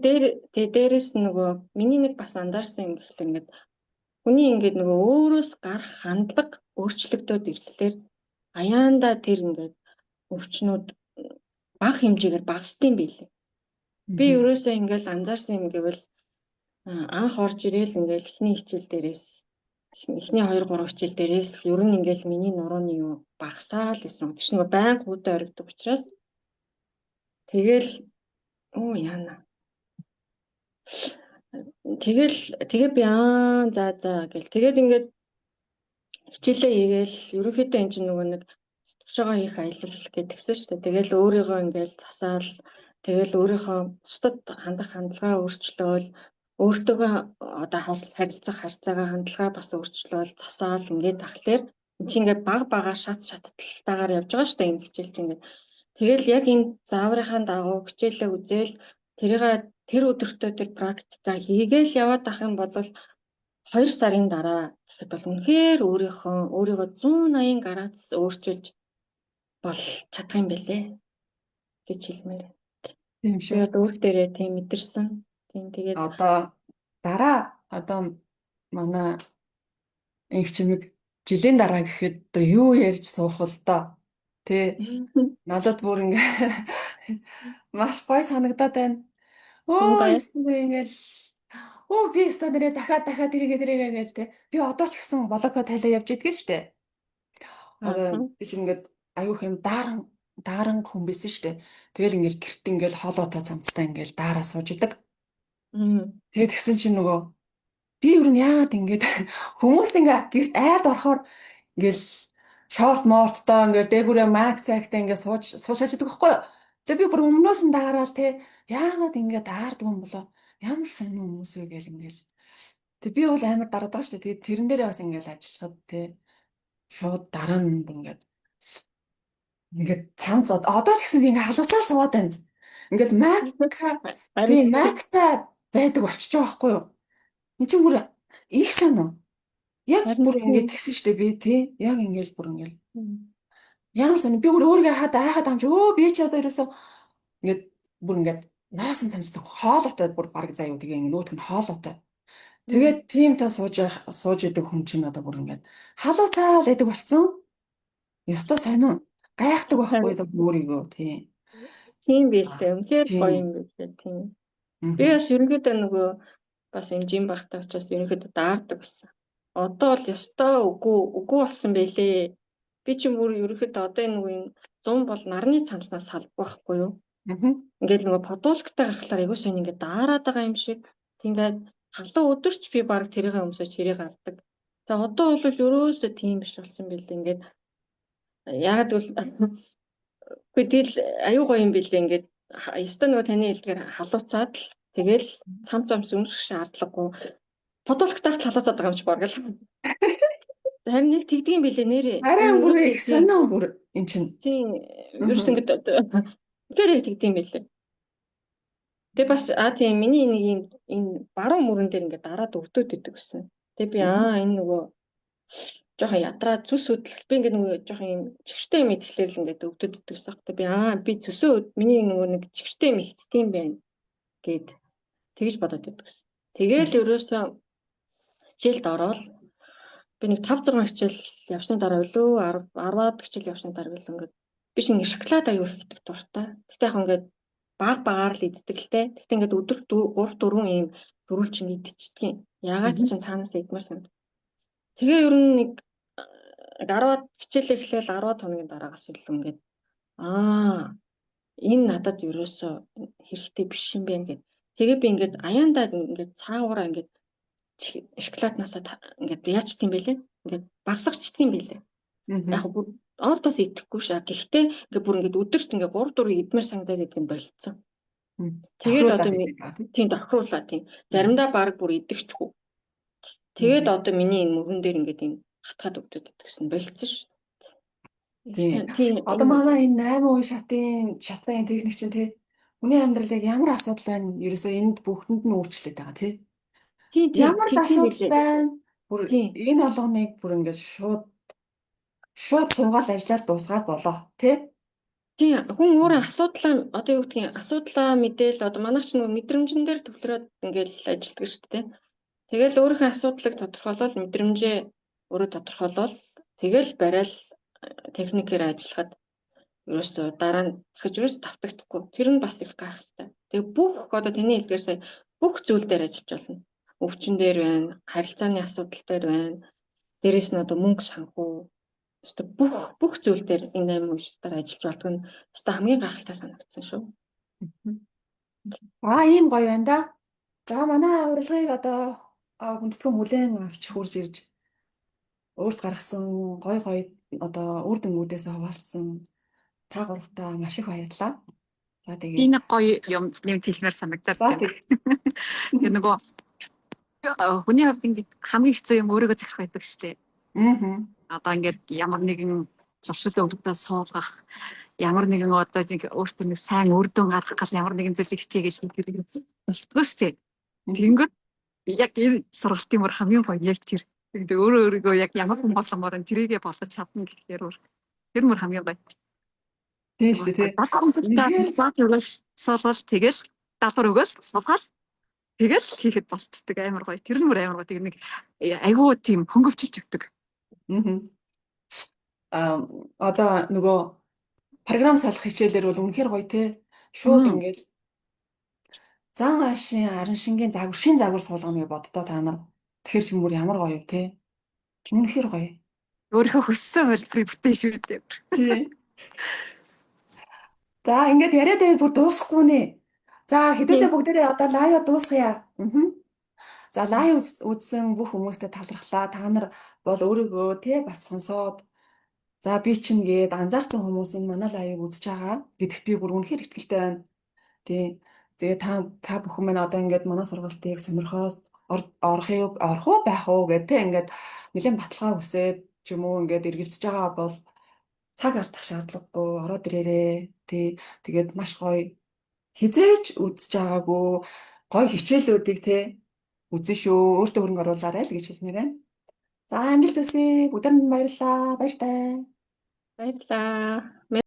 дээрээс нөгөө миний нэг бас анзаарсан юм гэхэл ингээд хүний ингээд нөгөө өөрөөс гарах хандлага өөрчлөгдөд ирэхлээр аяанда тэр ингээд өвчнүүд бага хэмжээгээр багасдсан байлээ. Би ерөөсөө ингээд анзаарсан юм гэвэл анх орж ирээл ингээд эхний хичээл дээрээс эхний 2-3 хичээл дээрээс л ер нь ингээд миний нурууны юу багасаа л гэсэн. Тэр чинь байнга хүүтэй оргидог учраас тэгэл яана. Тэгээ би за гэл тэгээд ингээд хичээлээ хийгээл ерөнхийдөө энэ чинь нөгөө нэг төгшөөгөө хийх аялал гэдгсэн шүү дээ. Тэгэл өөрийгөө ингээд засаал тэгэл өөрийнхөө бусдад хандах хандлагаа өөрчлөөл өөртөөгөө одоо харилцах харьцаагаа хандлагаа бас өөрчлөөл засаал ингээд тахлаар энэ чинь ингээд баг бага шатталтайгаар явж байгаа шүү дээ энэ хичээл чинь ингээд. Тэгэл яг энэ зааврынхаа дагуу хичээлээ үзэл тэр өдөртөө тэр практика хийгээл яваад ах юм бол 2 сарын дараа гэхэд бол үнэхээр өөрийгөө 180 градус өөрчилж бол чадах юм бэлээ гэж хэлмээр. Тийм шүү. Тэгээд өөр дээрээ тийм мэдэрсэн. Тийм тэгээд Одоо манай инх чимэг жилийн дараа гэхэд одоо юу ярьж суух л доо. Тэ надад бүр ингээ маш гой санагдаад байна. Ингээл би өстө нэрээ дахиад эргээ гээл тэ. Би одоо ч гэсэн блокоо тайлаа явж идэгэн штэ. Одоо би ч ингээд аюух юм дааран хүн байсан штэ. Тэгэл ингээл гэрт ингээл хоолойтой цамцтай ингээл daarаа сууж идэг. Тэгээд тэгсэн чинь нөгөө би юу н яагаад ингээд хүмүүс ингээ гэрт айд орохоор ингээл шорт морттой ингээл дээгүүрээ максагтай ингээ суушаач идэг байхгүй юу? Тэгээ би бүр өмнөөс нь даарал те яагаад ингээ даардаг юм болоо? Ямар сонир хүмүүс вэ гээл ингээл. Тэгээ би бол амар дараад байгаа шүү дээ. Тэгээд тэрэн дээрээ бас ингээл ажиллахад те шууд дараа нь ингээд цамц одоо ч гэсэн би ингээ халуусаар суугаад байна. Ингээл мактай байдаг болчихж байгаа байхгүй юу? Энд чинь бүр их санаа. Яг бүр ингээд тэгсэн шүү дээ би тий. Яг ингээл бүр ингээл. Ямар сонир би өөрийгөө айхад амж би ч одоо ерөөсөө ингээд бүр ингээд ноосон цамцтай хоолойтой бүр баг заяа тэгээ нөгөөх нь хоолойтой. Тэгээд тийм та сууж идэг хүн чинь одоо бүр ингээд халууцаал идэг болсон. Ёстой сонио гайхдаг байхгүй одоо өөрийгөө тий. Тийм билээ. Үнэхээр гоё юм билээ тийм. Би бас ерөнхийдөө нөгөө бас юм жим багтаа учраас ерөнхийдөө даардаг байсан. Одоо бол ёстой үгүй болсон байлээ. Би ч бүр ерөнхийдөө одоо нөгөө юм 100 бол нарны цамцнаас салбах байхгүй юу? Ингээл нөгөө подуулктай гарахлаар айгуу сайн ингээд даарад байгаа юм шиг. Тэгээд халуун өдөрч би баг тэрийгээ өмсөж хэрэг гардаг. Тэгээ одоо бол ерөөсөө тийм биш болсон байлээ. Ингээд яагаад гэвэл тэгэл аюу гоё юм билээ. Ингээд ёстой нөгөө таны хэлдгээр халууцаад л тэгэл цамц өмсөх шаардлагагүй. Подуулктайх халууцаад байгаа юм чи боргол. Харин нэг тэгдэг юм билээ нэрээ. Арай бүр их санаа бүр эн чинь. Тийм ерөөс ингээд гэрээ тэгдэг юм билээ. Тэгээ бас тийм миний нэг юм энэ баруун мөрөн дээр ингээд дараад өвдөд идэг гэсэн. Тэгээ би энэ нөгөө жоохон ядраа зүс хөдлөх би ингээд нөгөө жоохон юм чихэртэй юм идэхлээр л ингээд өвдөд идэг гэсэн. Тэгээ би цөсөө миний нөгөө нэг чихэртэй юм ихтдийм байна гэд тэгж бодоод идэг гэсэн. Тэгээл ерөөсөө хичээлд ороод би нэг 5-6 хичээл явсны дараа өлөө 10-аад хичээл явсны дараа л ингээд би шинэ шоколад аюул хийдэг дуртай. Тэгтээ яг ингээд багаар л иддэг л те. Тэгтээ ингээд өдөрт 3-4 ийм дөрүүлчин идчихдэг юм. Ягаад ч цаанаас идмээр санагд. Тэгээ ер нь нэг 10-аад хичээлээ эхлээл 10 хоногийн дараагаас илүү ингээд энэ надад ерөөсөө хэрэгтэй биш юм байна гэд. Тэгээ би ингээд аяандаа ингээд цаагаараа ингээд шоколаднасаа ингээд яаж тийм бэлээ? Ингээд багсагчдаг юм бэлээ. Яг бүр ордоос идэхгүй шаа. Гэхдээ ингээд бүр ингээд өдөрт ингээд 3-4 идмээр санагдаад идэх нь болцсон. Тэгээд одоо тийм тохируулаа тийм. Заримдаа баг бүр идэгчгүй. Тэгээд одоо миний энэ мөрөн дээр ингээд энэ хатгаад өгдөд идэгсэн болцсон ш. Тийм. Одоо манай энэ 8 үе шатны техник чинь тий. Хүний амьдралыг ямар асуудал байна? Ерөөсөө энд бүгдэнд нь өөрчлөлт байгаа тий. Ямар л асуудал байна? Бүр энэ болгоныг бүр ингээд шууд суугаад ажиллаад дуусгаад болоо тий. Тийм хүн өөрөө асуудлаа одоо юу гэдгийг асуудлаа мэдээл одоо манайч нэг мэдрэмжэн дээр төвлөрөөд ингээд ажилладаг шүү дээ. Тэгэл өөрийнхөө асуудлыг тодорхойлол мэдрэмжээ өөрөө тодорхойлол тэгэл барайл техникээр ажиллахад ерөөсөө дараа нь дахиж ерөөс давтагдахгүй. Тэр нь бас их гайхалтай. Тэгээ бүх одоо таны хэлдгээр сая бүх зүйл дээр ажиллаж болно. Өвчин дээр байна, харилцааны асуудал дээр байна. Дээрээс нь одоо мөнгө санхүү бүх зүйл дээр энэ 8 үеийнээр ажиллаж болдог нь өстой хамгийн гайхалтай санагдсан шүү. Ийм гоё байна да. За манай урилгыг одоо хүндэтгэн хүлээн авч хурж ирж өөрт гаргасан гой одоо үр дүнгуудээс хаваалцсан та гуравтаа маш их баярлалаа. За Би тэгээд нэг гоё юм нэмж хэлмээр санагдаад за байна. Тэгээ нөгөө хүний хувьд ингээд хамгийн хэцүү юм өөрийгөө захирах байдаг шүү дээ. Одоо ингээд ямар нэгэн зуршил өгдөө суулгах, ямар нэгэн одоо өөртөө нэг сайн үр дүн гаргах гал ямар нэгэн зүйлийг хичээгээл хийх болтгоо шүү дээ. Тэнгэр яг энэ сургалтын мөр хамгийн гоё яг тэр. Тэгээд өөрийгөө яг ямар хүн болгомоор тэрийгэ болгож чадна гэхээр тэр мөр хамгийн гоё. тийм шүү дээ. Суулгал тэгэл даалгавар өгөөл суулгаал тэгэл хийхэд болцдог амар гоё. Тэр нь мөр амар гоё. Тэг нэг айгуу тийм хөнгөвчилж өгдөг. Одоо нөгөө програм салах хичээлэр бол үнэхээр гоё те. Шууд ингээд зан аашийн арын шингийн загвар шин загвар суулгана гэж боддоо та нар. Тэгэхээр ч мөр ямар гоё вэ те. Үнэхээр гоё. Өөрийнхөө хөссөн хэлбэрийг бүтээн шүү дээ. Тий. За ингээд яриад байвал бүр дуусахгүй нэ. За хэдүүлээ бүгдээрээ одоо лайв дуусгая. За лайв үзсэн бүх хүмүүстээ талархлаа. Та нар бол өөрийгөө тий бас сонсоод за би чинь гээд анзаарсан хүмүүс энэ манай лайвыг үзэж байгаа гэдэгт би бүр үнэхээр итгэлтэй байна. Тий. Тэгээ та бүхэн маань одоо ингээд манай сургалтыг сонирхоод орох уу байх уу гэдэг тий ингээд нэлээд баталгаа үсээд ч юм уу ингээд эргэлзэж байгаа бол цаг алдах шаардлагагүй ороод ирээрээ тий. Тэгээд маш гоё хизээч үзэж байгаагүй гоё хичээлүүдийг тий үзэн шүү. Өөртөө хөрөнгө оруулаарай л гэж хэлмээр байна. За амжилт хүсье. Бүгдэнд баярлалаа. Баяртай. Баярлалаа.